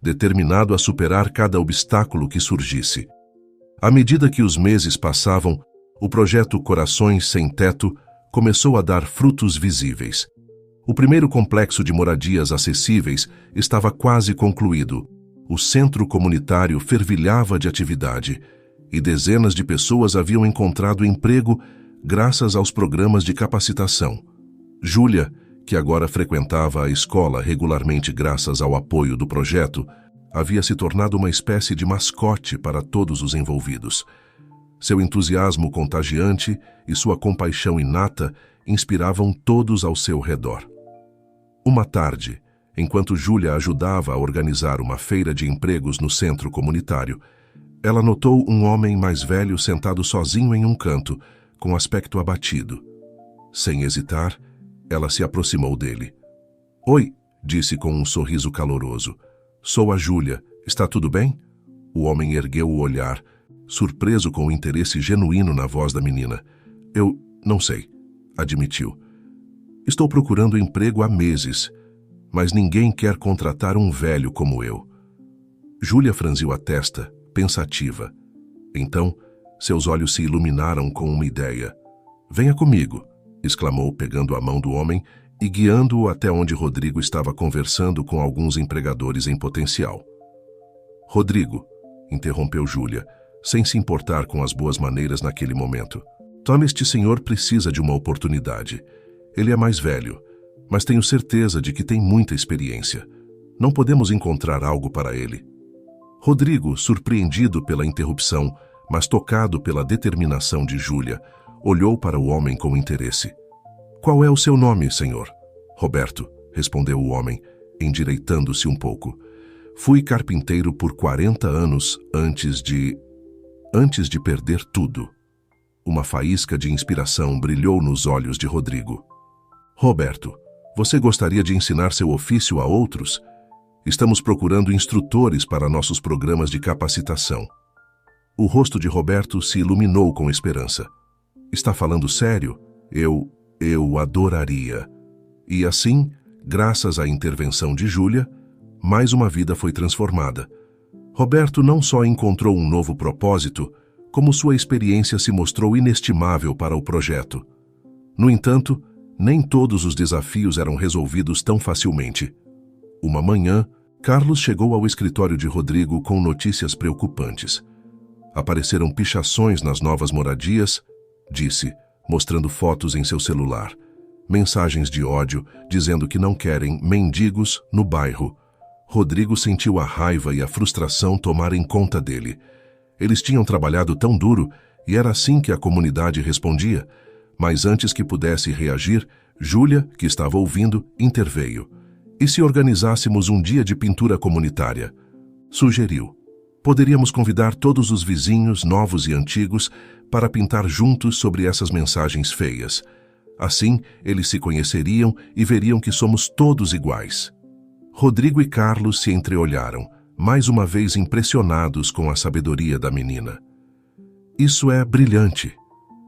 A: determinado a superar cada obstáculo que surgisse. À medida que os meses passavam, o projeto Corações Sem Teto começou a dar frutos visíveis. O primeiro complexo de moradias acessíveis estava quase concluído. O centro comunitário fervilhava de atividade e dezenas de pessoas haviam encontrado emprego graças aos programas de capacitação. Júlia, que agora frequentava a escola regularmente graças ao apoio do projeto, havia se tornado uma espécie de mascote para todos os envolvidos. Seu entusiasmo contagiante e sua compaixão inata inspiravam todos ao seu redor. Uma tarde, enquanto Júlia ajudava a organizar uma feira de empregos no centro comunitário, ela notou um homem mais velho sentado sozinho em um canto, com aspecto abatido. Sem hesitar, ela se aproximou dele. Oi, disse com um sorriso caloroso. Sou a Júlia. Está tudo bem? O homem ergueu o olhar, surpreso com o interesse genuíno na voz da menina. Eu não sei, admitiu. Estou procurando emprego há meses, mas ninguém quer contratar um velho como eu. Júlia franziu a testa, pensativa. Então, seus olhos se iluminaram com uma ideia. Venha comigo, exclamou, pegando a mão do homem e guiando-o até onde Rodrigo estava conversando com alguns empregadores em potencial. Rodrigo, interrompeu Júlia, sem se importar com as boas maneiras naquele momento. Tome, este senhor precisa de uma oportunidade. Ele é mais velho, mas tenho certeza de que tem muita experiência. Não podemos encontrar algo para ele. Rodrigo, surpreendido pela interrupção, mas tocado pela determinação de Júlia, olhou para o homem com interesse. Qual é o seu nome, senhor? Roberto, respondeu o homem, endireitando-se um pouco. Fui carpinteiro por 40 anos antes de perder tudo. Uma faísca de inspiração brilhou nos olhos de Rodrigo. Roberto, você gostaria de ensinar seu ofício a outros? Estamos procurando instrutores para nossos programas de capacitação. O rosto de Roberto se iluminou com esperança. Está falando sério? Eu adoraria. E assim, graças à intervenção de Júlia, mais uma vida foi transformada. Roberto não só encontrou um novo propósito, como sua experiência se mostrou inestimável para o projeto. No entanto, nem todos os desafios eram resolvidos tão facilmente. Uma manhã, Carlos chegou ao escritório de Rodrigo com notícias preocupantes. Apareceram pichações nas novas moradias, disse, mostrando fotos em seu celular. Mensagens de ódio, dizendo que não querem mendigos no bairro. Rodrigo sentiu a raiva e a frustração tomarem conta dele. Eles tinham trabalhado tão duro e era assim que a comunidade respondia. Mas antes que pudesse reagir, Júlia, que estava ouvindo, interveio. E se organizássemos um dia de pintura comunitária? Sugeriu. Poderíamos convidar todos os vizinhos, novos e antigos, para pintar juntos sobre essas mensagens feias. Assim, eles se conheceriam e veriam que somos todos iguais. Rodrigo e Carlos se entreolharam, mais uma vez impressionados com a sabedoria da menina. Isso é brilhante,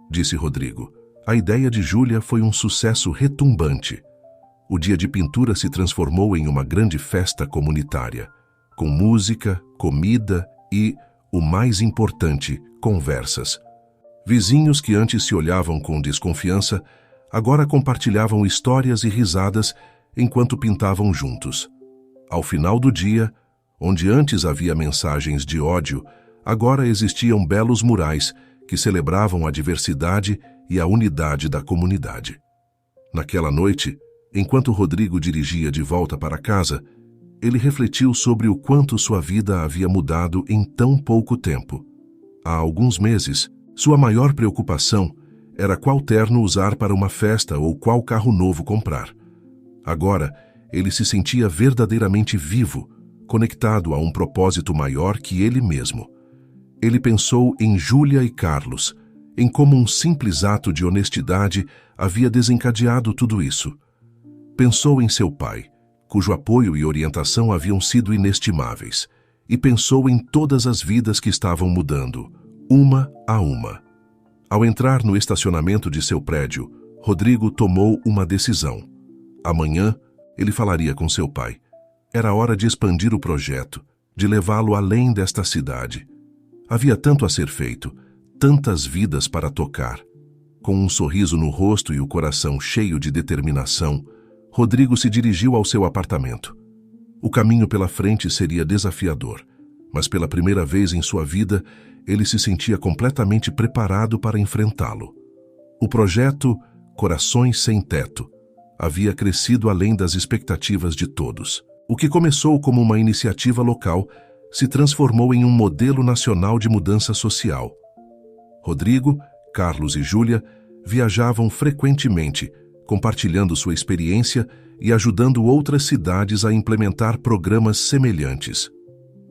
A: disse Rodrigo. A ideia de Júlia foi um sucesso retumbante. O dia de pintura se transformou em uma grande festa comunitária, com música, comida e, o mais importante, conversas. Vizinhos que antes se olhavam com desconfiança, agora compartilhavam histórias e risadas enquanto pintavam juntos. Ao final do dia, onde antes havia mensagens de ódio, agora existiam belos murais que celebravam a diversidade e a unidade da comunidade. Naquela noite, enquanto Rodrigo dirigia de volta para casa, ele refletiu sobre o quanto sua vida havia mudado em tão pouco tempo. Há alguns meses, sua maior preocupação era qual terno usar para uma festa ou qual carro novo comprar. Agora, ele se sentia verdadeiramente vivo, conectado a um propósito maior que ele mesmo. Ele pensou em Júlia e Carlos, em como um simples ato de honestidade havia desencadeado tudo isso. Pensou em seu pai, cujo apoio e orientação haviam sido inestimáveis, e pensou em todas as vidas que estavam mudando, uma a uma. Ao entrar no estacionamento de seu prédio, Rodrigo tomou uma decisão. Amanhã, ele falaria com seu pai. Era hora de expandir o projeto, de levá-lo além desta cidade. Havia tanto a ser feito, tantas vidas para tocar. Com um sorriso no rosto e o coração cheio de determinação, Rodrigo se dirigiu ao seu apartamento. O caminho pela frente seria desafiador, mas pela primeira vez em sua vida, ele se sentia completamente preparado para enfrentá-lo. O projeto Corações Sem Teto havia crescido além das expectativas de todos. O que começou como uma iniciativa local se transformou em um modelo nacional de mudança social. Rodrigo, Carlos e Júlia viajavam frequentemente, compartilhando sua experiência e ajudando outras cidades a implementar programas semelhantes.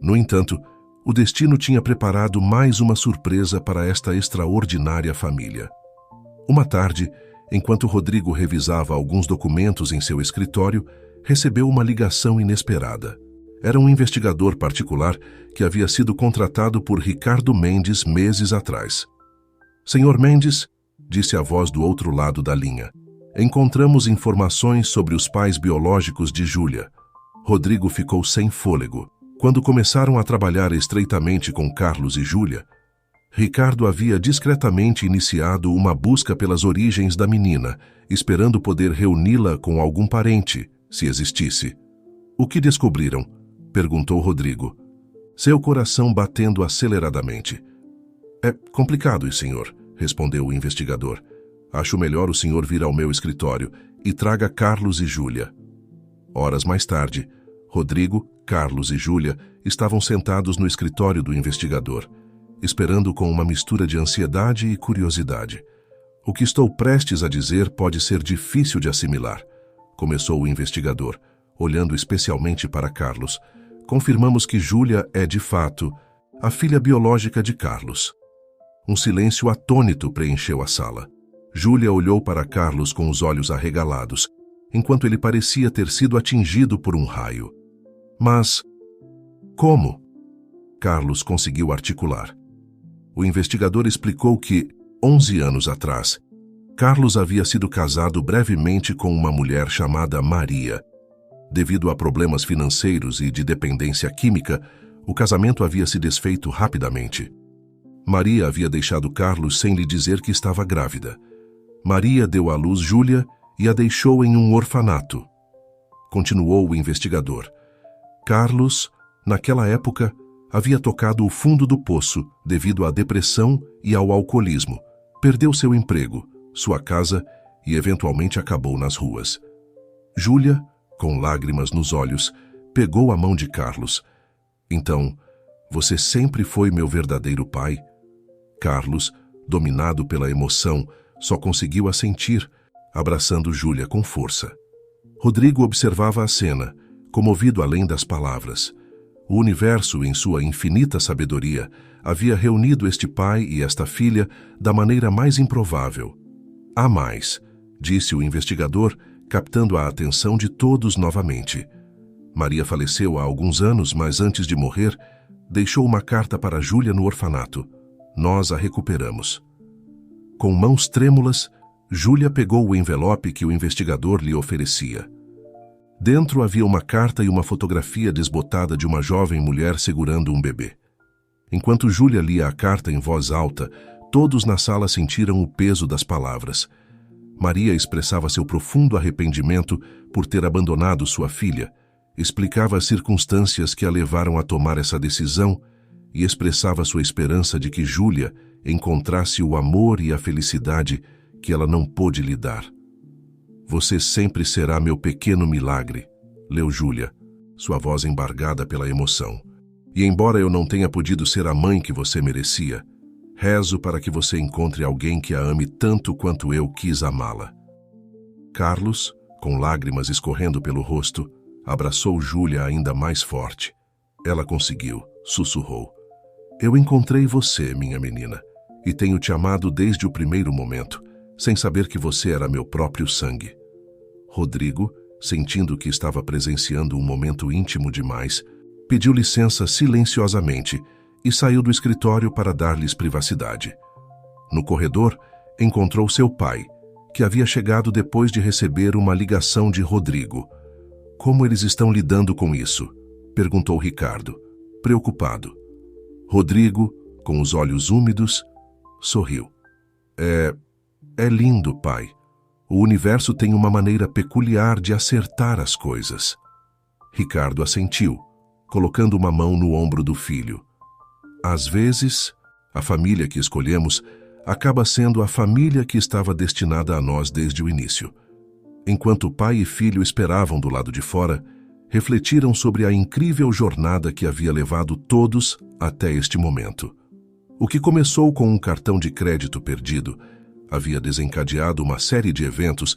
A: No entanto, o destino tinha preparado mais uma surpresa para esta extraordinária família. Uma tarde, enquanto Rodrigo revisava alguns documentos em seu escritório, recebeu uma ligação inesperada. Era um investigador particular que havia sido contratado por Ricardo Mendes meses atrás. Senhor Mendes, disse a voz do outro lado da linha, encontramos informações sobre os pais biológicos de Júlia. Rodrigo ficou sem fôlego. Quando começaram a trabalhar estreitamente com Carlos e Júlia, Ricardo havia discretamente iniciado uma busca pelas origens da menina, esperando poder reuni-la com algum parente, se existisse. O que descobriram? Perguntou Rodrigo, seu coração batendo aceleradamente. É complicado, senhor, respondeu o investigador. Acho melhor o senhor vir ao meu escritório e traga Carlos e Júlia. Horas mais tarde, Rodrigo, Carlos e Júlia estavam sentados no escritório do investigador, esperando com uma mistura de ansiedade e curiosidade. O que estou prestes a dizer pode ser difícil de assimilar, começou o investigador, olhando especialmente para Carlos. Confirmamos que Júlia é, de fato, a filha biológica de Carlos. Um silêncio atônito preencheu a sala. Júlia olhou para Carlos com os olhos arregalados, enquanto ele parecia ter sido atingido por um raio. Mas, como? Carlos conseguiu articular. O investigador explicou que, 11 anos atrás, Carlos havia sido casado brevemente com uma mulher chamada Maria. Devido a problemas financeiros e de dependência química, o casamento havia se desfeito rapidamente. Maria havia deixado Carlos sem lhe dizer que estava grávida. Maria deu à luz Júlia e a deixou em um orfanato. Continuou o investigador. Carlos, naquela época, havia tocado o fundo do poço devido à depressão e ao alcoolismo. Perdeu seu emprego, sua casa e eventualmente acabou nas ruas. Júlia, com lágrimas nos olhos, pegou a mão de Carlos. Então, você sempre foi meu verdadeiro pai? Carlos, dominado pela emoção, só conseguiu assentir, abraçando Júlia com força. Rodrigo observava a cena, comovido além das palavras. O universo, em sua infinita sabedoria, havia reunido este pai e esta filha da maneira mais improvável. Há mais, disse o investigador, captando a atenção de todos novamente. Maria faleceu há alguns anos, mas antes de morrer, deixou uma carta para Júlia no orfanato. Nós a recuperamos. Com mãos trêmulas, Júlia pegou o envelope que o investigador lhe oferecia. Dentro havia uma carta e uma fotografia desbotada de uma jovem mulher segurando um bebê. Enquanto Júlia lia a carta em voz alta, todos na sala sentiram o peso das palavras. Maria expressava seu profundo arrependimento por ter abandonado sua filha, explicava as circunstâncias que a levaram a tomar essa decisão e expressava sua esperança de que Júlia encontrasse o amor e a felicidade que ela não pôde lhe dar. Você sempre será meu pequeno milagre, leu Júlia, sua voz embargada pela emoção. E embora eu não tenha podido ser a mãe que você merecia, rezo para que você encontre alguém que a ame tanto quanto eu quis amá-la. Carlos, com lágrimas escorrendo pelo rosto, abraçou Júlia ainda mais forte. Ela conseguiu, sussurrou. Eu encontrei você, minha menina, e tenho te amado desde o primeiro momento, sem saber que você era meu próprio sangue. Rodrigo, sentindo que estava presenciando um momento íntimo demais, pediu licença silenciosamente e saiu do escritório para dar-lhes privacidade. No corredor, encontrou seu pai, que havia chegado depois de receber uma ligação de Rodrigo. Como eles estão lidando com isso? Perguntou Ricardo, preocupado. Rodrigo, com os olhos úmidos, sorriu. É lindo, pai. O universo tem uma maneira peculiar de acertar as coisas. Ricardo assentiu, colocando uma mão no ombro do filho. Às vezes, a família que escolhemos acaba sendo a família que estava destinada a nós desde o início. Enquanto pai e filho esperavam do lado de fora, refletiram sobre a incrível jornada que havia levado todos até este momento. O que começou com um cartão de crédito perdido havia desencadeado uma série de eventos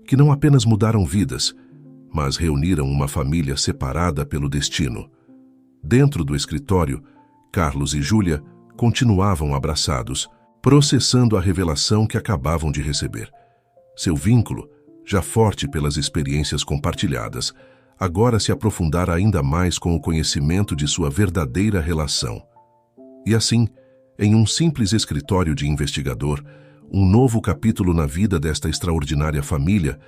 A: que não apenas mudaram vidas, mas reuniram uma família separada pelo destino. Dentro do escritório, Carlos e Júlia continuavam abraçados, processando a revelação que acabavam de receber. Seu vínculo, já forte pelas experiências compartilhadas, agora se aprofundara ainda mais com o conhecimento de sua verdadeira relação. E assim, em um simples escritório de investigador, um novo capítulo na vida desta extraordinária família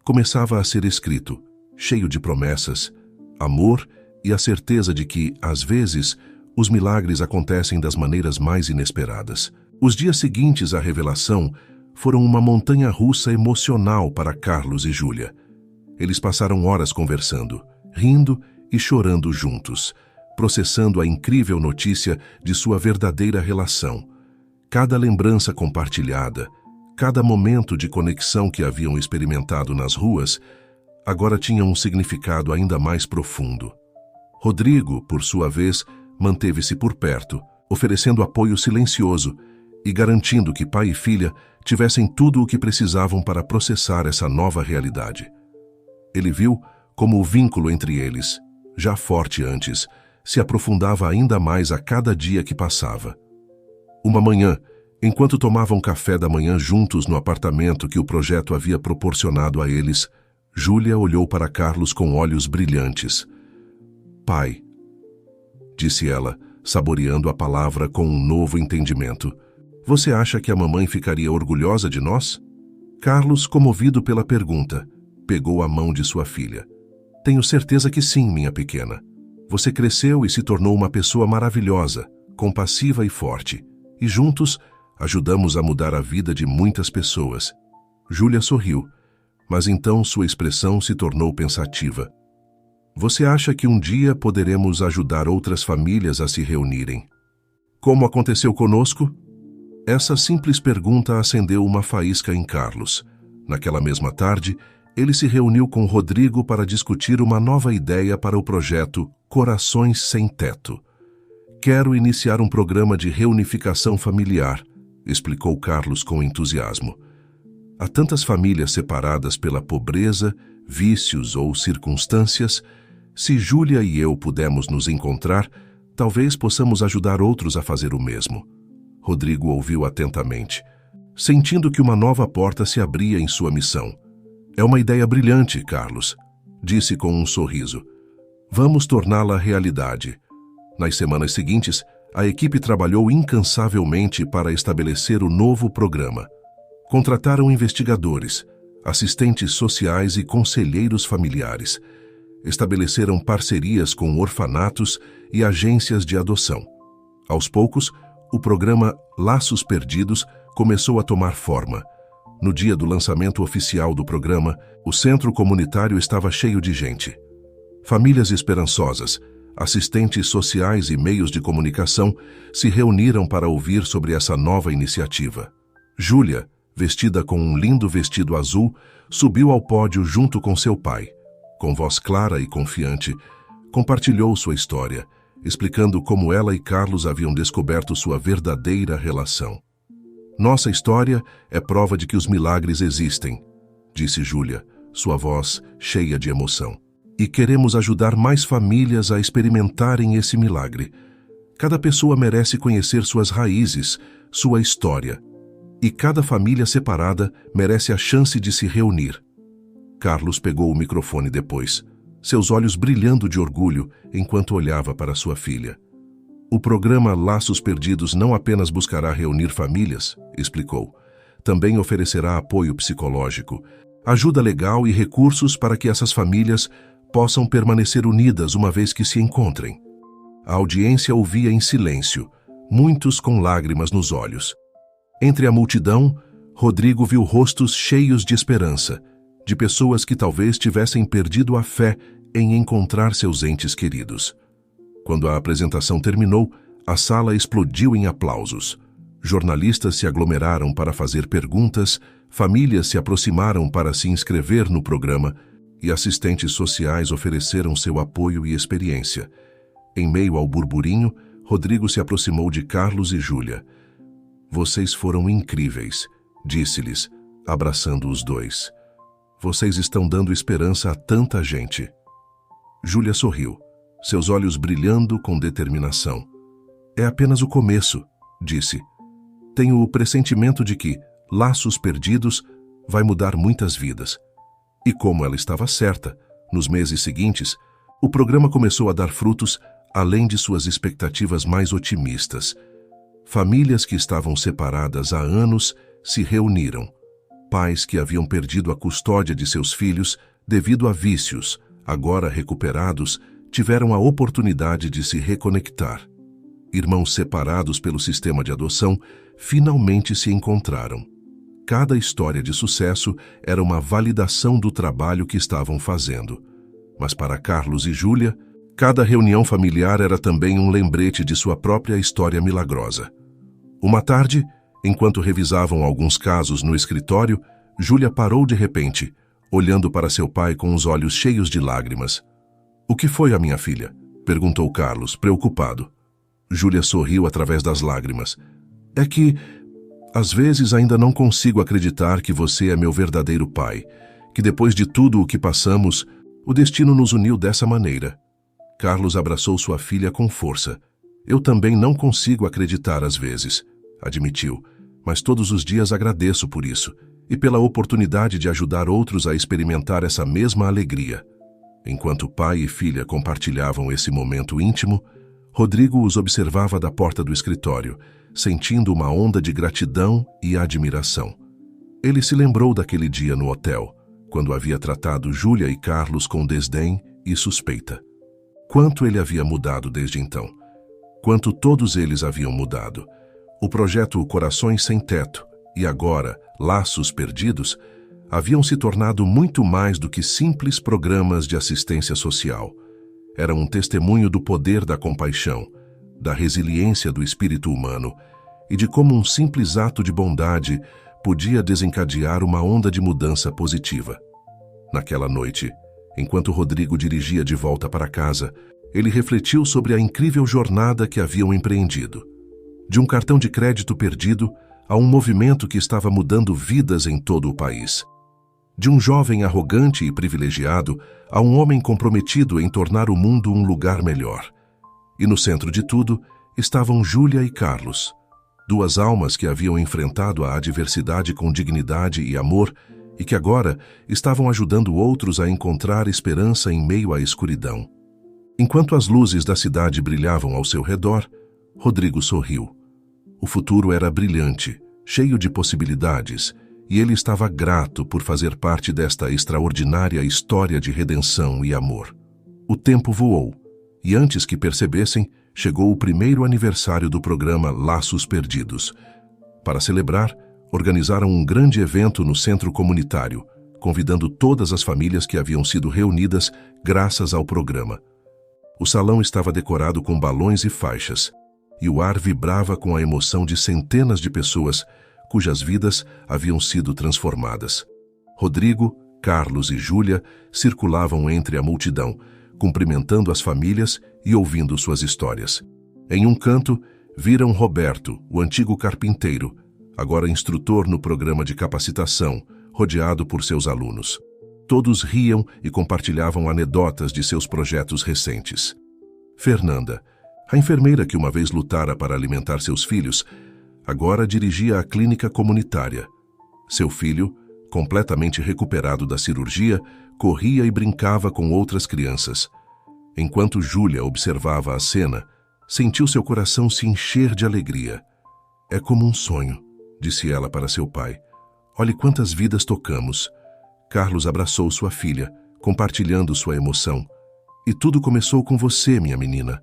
A: começava a ser escrito, cheio de promessas, amor e a certeza de que, às vezes, os milagres acontecem das maneiras mais inesperadas. Os dias seguintes à revelação foram uma montanha-russa emocional para Carlos e Júlia. Eles passaram horas conversando, rindo e chorando juntos, processando a incrível notícia de sua verdadeira relação. Cada lembrança compartilhada, cada momento de conexão que haviam experimentado nas ruas, agora tinha um significado ainda mais profundo. Rodrigo, por sua vez, manteve-se por perto, oferecendo apoio silencioso e garantindo que pai e filha tivessem tudo o que precisavam para processar essa nova realidade. Ele viu como o vínculo entre eles, já forte antes, se aprofundava ainda mais a cada dia que passava. Uma manhã, enquanto tomavam café da manhã juntos no apartamento que o projeto havia proporcionado a eles, Júlia olhou para Carlos com olhos brilhantes. Pai, disse ela, saboreando a palavra com um novo entendimento. Você acha que a mamãe ficaria orgulhosa de nós? Carlos, comovido pela pergunta, pegou a mão de sua filha. Tenho certeza que sim, minha pequena. Você cresceu e se tornou uma pessoa maravilhosa, compassiva e forte. E juntos, ajudamos a mudar a vida de muitas pessoas. Júlia sorriu, mas então sua expressão se tornou pensativa. Você acha que um dia poderemos ajudar outras famílias a se reunirem? Como aconteceu conosco? Essa simples pergunta acendeu uma faísca em Carlos. Naquela mesma tarde, ele se reuniu com Rodrigo para discutir uma nova ideia para o projeto Corações Sem Teto. Quero iniciar um programa de reunificação familiar, explicou Carlos com entusiasmo. Há tantas famílias separadas pela pobreza, vícios ou circunstâncias, se Júlia e eu pudermos nos encontrar, talvez possamos ajudar outros a fazer o mesmo. Rodrigo ouviu atentamente, sentindo que uma nova porta se abria em sua missão. É uma ideia brilhante, Carlos, disse com um sorriso. Vamos torná-la realidade. Nas semanas seguintes, a equipe trabalhou incansavelmente para estabelecer o novo programa. Contrataram investigadores, assistentes sociais e conselheiros familiares. Estabeleceram parcerias com orfanatos e agências de adoção. Aos poucos, o programa Laços Perdidos começou a tomar forma. No dia do lançamento oficial do programa, o centro comunitário estava cheio de gente. Famílias esperançosas, assistentes sociais e meios de comunicação se reuniram para ouvir sobre essa nova iniciativa. Júlia, vestida com um lindo vestido azul, subiu ao pódio junto com seu pai. Com voz clara e confiante, compartilhou sua história, explicando como ela e Carlos haviam descoberto sua verdadeira relação. Nossa história é prova de que os milagres existem, disse Júlia, sua voz cheia de emoção. E queremos ajudar mais famílias a experimentarem esse milagre. Cada pessoa merece conhecer suas raízes, sua história. E cada família separada merece a chance de se reunir. Carlos pegou o microfone depois, seus olhos brilhando de orgulho enquanto olhava para sua filha. O programa Laços Perdidos não apenas buscará reunir famílias, explicou. Também oferecerá apoio psicológico, ajuda legal e recursos para que essas famílias possam permanecer unidas uma vez que se encontrem. A audiência ouvia em silêncio, muitos com lágrimas nos olhos. Entre a multidão, Rodrigo viu rostos cheios de esperança, de pessoas que talvez tivessem perdido a fé em encontrar seus entes queridos. Quando a apresentação terminou, a sala explodiu em aplausos. Jornalistas se aglomeraram para fazer perguntas, famílias se aproximaram para se inscrever no programa e assistentes sociais ofereceram seu apoio e experiência. Em meio ao burburinho, Rodrigo se aproximou de Carlos e Júlia. Vocês foram incríveis, disse-lhes, abraçando os dois. Vocês estão dando esperança a tanta gente. Júlia sorriu, seus olhos brilhando com determinação. É apenas o começo, disse. Tenho o pressentimento de que Laços Perdidos vai mudar muitas vidas. E como ela estava certa, nos meses seguintes, o programa começou a dar frutos além de suas expectativas mais otimistas. Famílias que estavam separadas há anos se reuniram. Pais que haviam perdido a custódia de seus filhos devido a vícios, agora recuperados, tiveram a oportunidade de se reconectar. Irmãos separados pelo sistema de adoção finalmente se encontraram. Cada história de sucesso era uma validação do trabalho que estavam fazendo. Mas para Carlos e Júlia, cada reunião familiar era também um lembrete de sua própria história milagrosa. Uma tarde, enquanto revisavam alguns casos no escritório, Júlia parou de repente, olhando para seu pai com os olhos cheios de lágrimas. — O que foi, a minha filha? Perguntou Carlos, preocupado. Júlia sorriu através das lágrimas. — É que, às vezes, ainda não consigo acreditar que você é meu verdadeiro pai, que depois de tudo o que passamos, o destino nos uniu dessa maneira. Carlos abraçou sua filha com força. Eu também não consigo acreditar às vezes, admitiu, mas todos os dias agradeço por isso e pela oportunidade de ajudar outros a experimentar essa mesma alegria. Enquanto pai e filha compartilhavam esse momento íntimo, Rodrigo os observava da porta do escritório, sentindo uma onda de gratidão e admiração. Ele se lembrou daquele dia no hotel, quando havia tratado Júlia e Carlos com desdém e suspeita. Quanto ele havia mudado desde então. Quanto todos eles haviam mudado. O projeto Corações Sem Teto e agora Laços Perdidos haviam se tornado muito mais do que simples programas de assistência social. Era um testemunho do poder da compaixão, da resiliência do espírito humano e de como um simples ato de bondade podia desencadear uma onda de mudança positiva. Naquela noite, enquanto Rodrigo dirigia de volta para casa, ele refletiu sobre a incrível jornada que haviam empreendido. De um cartão de crédito perdido a um movimento que estava mudando vidas em todo o país. De um jovem arrogante e privilegiado a um homem comprometido em tornar o mundo um lugar melhor. E no centro de tudo estavam Júlia e Carlos, duas almas que haviam enfrentado a adversidade com dignidade e amor e que agora estavam ajudando outros a encontrar esperança em meio à escuridão. Enquanto as luzes da cidade brilhavam ao seu redor, Rodrigo sorriu. O futuro era brilhante, cheio de possibilidades, e ele estava grato por fazer parte desta extraordinária história de redenção e amor. O tempo voou, e antes que percebessem, chegou o primeiro aniversário do programa Laços Perdidos. Para celebrar, organizaram um grande evento no centro comunitário, convidando todas as famílias que haviam sido reunidas graças ao programa. O salão estava decorado com balões e faixas, e o ar vibrava com a emoção de centenas de pessoas cujas vidas haviam sido transformadas. Rodrigo, Carlos e Júlia circulavam entre a multidão, cumprimentando as famílias e ouvindo suas histórias. Em um canto, viram Roberto, o antigo carpinteiro, agora instrutor no programa de capacitação, rodeado por seus alunos. Todos riam e compartilhavam anedotas de seus projetos recentes. Fernanda, a enfermeira que uma vez lutara para alimentar seus filhos, agora dirigia a clínica comunitária. Seu filho, completamente recuperado da cirurgia, corria e brincava com outras crianças. Enquanto Júlia observava a cena, sentiu seu coração se encher de alegria. "É como um sonho", disse ela para seu pai. "Olhe quantas vidas tocamos." Carlos abraçou sua filha, compartilhando sua emoção. "E tudo começou com você, minha menina.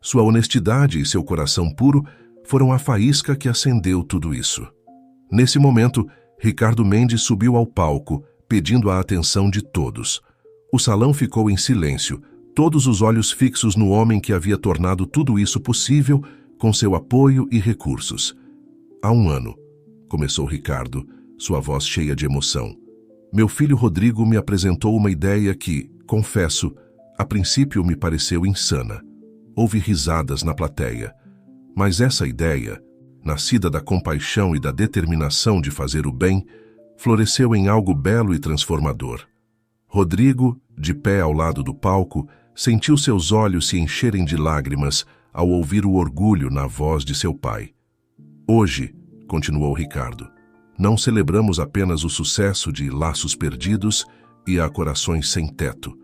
A: Sua honestidade e seu coração puro foram a faísca que acendeu tudo isso." Nesse momento, Ricardo Mendes subiu ao palco, pedindo a atenção de todos. O salão ficou em silêncio, todos os olhos fixos no homem que havia tornado tudo isso possível com seu apoio e recursos. "Há um ano", começou Ricardo, sua voz cheia de emoção, "meu filho Rodrigo me apresentou uma ideia que, confesso, a princípio me pareceu insana. Houve risadas na plateia. Mas essa ideia, nascida da compaixão e da determinação de fazer o bem, floresceu em algo belo e transformador." Rodrigo, de pé ao lado do palco, sentiu seus olhos se encherem de lágrimas ao ouvir o orgulho na voz de seu pai. "Hoje", continuou Ricardo, "não celebramos apenas o sucesso de Laços Perdidos e a Corações Sem Teto.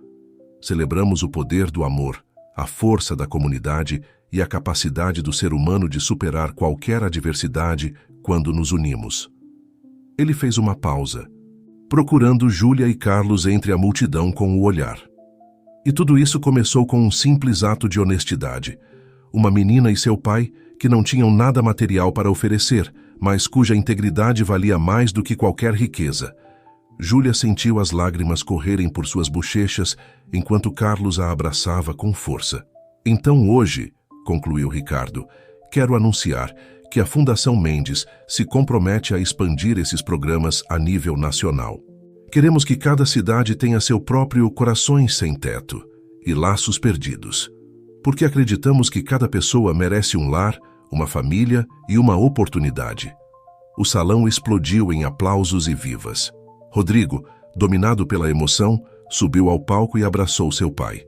A: Celebramos o poder do amor, a força da comunidade e a capacidade do ser humano de superar qualquer adversidade quando nos unimos." Ele fez uma pausa, procurando Júlia e Carlos entre a multidão com o olhar. E tudo isso começou com um simples ato de honestidade. Uma menina e seu pai que não tinham nada material para oferecer, mas cuja integridade valia mais do que qualquer riqueza. Júlia sentiu as lágrimas correrem por suas bochechas enquanto Carlos a abraçava com força. "Então hoje", concluiu Ricardo, "quero anunciar que a Fundação Mendes se compromete a expandir esses programas a nível nacional. Queremos que cada cidade tenha seu próprio Corações Sem Teto e Laços Perdidos, porque acreditamos que cada pessoa merece um lar, uma família e uma oportunidade." O salão explodiu em aplausos e vivas. Rodrigo, dominado pela emoção, subiu ao palco e abraçou seu pai.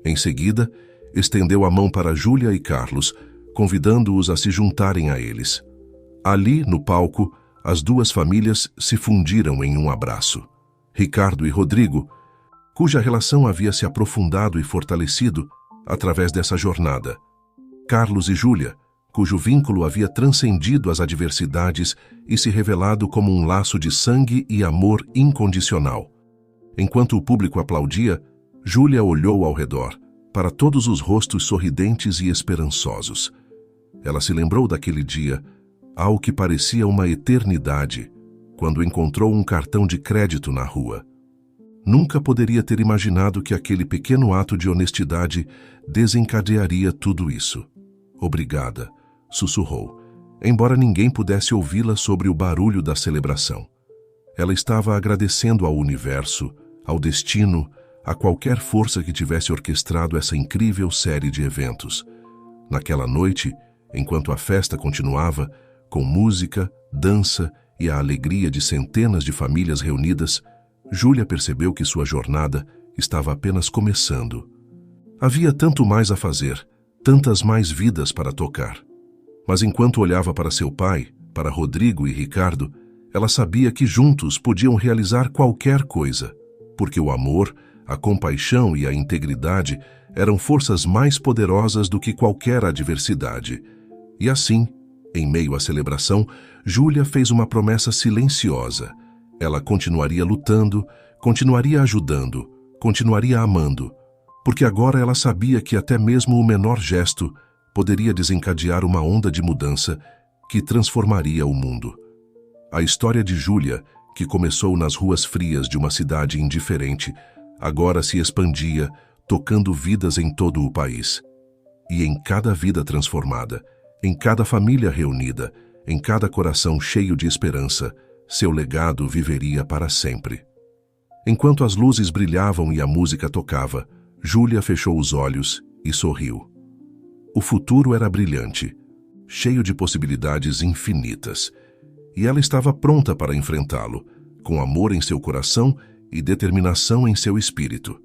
A: Em seguida, estendeu a mão para Júlia e Carlos, convidando-os a se juntarem a eles. Ali, no palco, as duas famílias se fundiram em um abraço. Ricardo e Rodrigo, cuja relação havia se aprofundado e fortalecido através dessa jornada. Carlos e Júlia, cujo vínculo havia transcendido as adversidades e se revelado como um laço de sangue e amor incondicional. Enquanto o público aplaudia, Júlia olhou ao redor, para todos os rostos sorridentes e esperançosos. Ela se lembrou daquele dia, ao que parecia uma eternidade, quando encontrou um cartão de crédito na rua. Nunca poderia ter imaginado que aquele pequeno ato de honestidade desencadearia tudo isso. "Obrigada", sussurrou, embora ninguém pudesse ouvi-la sobre o barulho da celebração. Ela estava agradecendo ao universo, ao destino, a qualquer força que tivesse orquestrado essa incrível série de eventos. Naquela noite, enquanto a festa continuava, com música, dança e a alegria de centenas de famílias reunidas, Júlia percebeu que sua jornada estava apenas começando. Havia tanto mais a fazer, tantas mais vidas para tocar. Mas enquanto olhava para seu pai, para Rodrigo e Ricardo, ela sabia que juntos podiam realizar qualquer coisa, porque o amor, a compaixão e a integridade eram forças mais poderosas do que qualquer adversidade. E assim, em meio à celebração, Júlia fez uma promessa silenciosa. Ela continuaria lutando, continuaria ajudando, continuaria amando, porque agora ela sabia que até mesmo o menor gesto poderia desencadear uma onda de mudança que transformaria o mundo. A história de Júlia, que começou nas ruas frias de uma cidade indiferente, agora se expandia, tocando vidas em todo o país. E em cada vida transformada, em cada família reunida, em cada coração cheio de esperança, seu legado viveria para sempre. Enquanto as luzes brilhavam e a música tocava, Júlia fechou os olhos e sorriu. O futuro era brilhante, cheio de possibilidades infinitas, e ela estava pronta para enfrentá-lo, com amor em seu coração e determinação em seu espírito.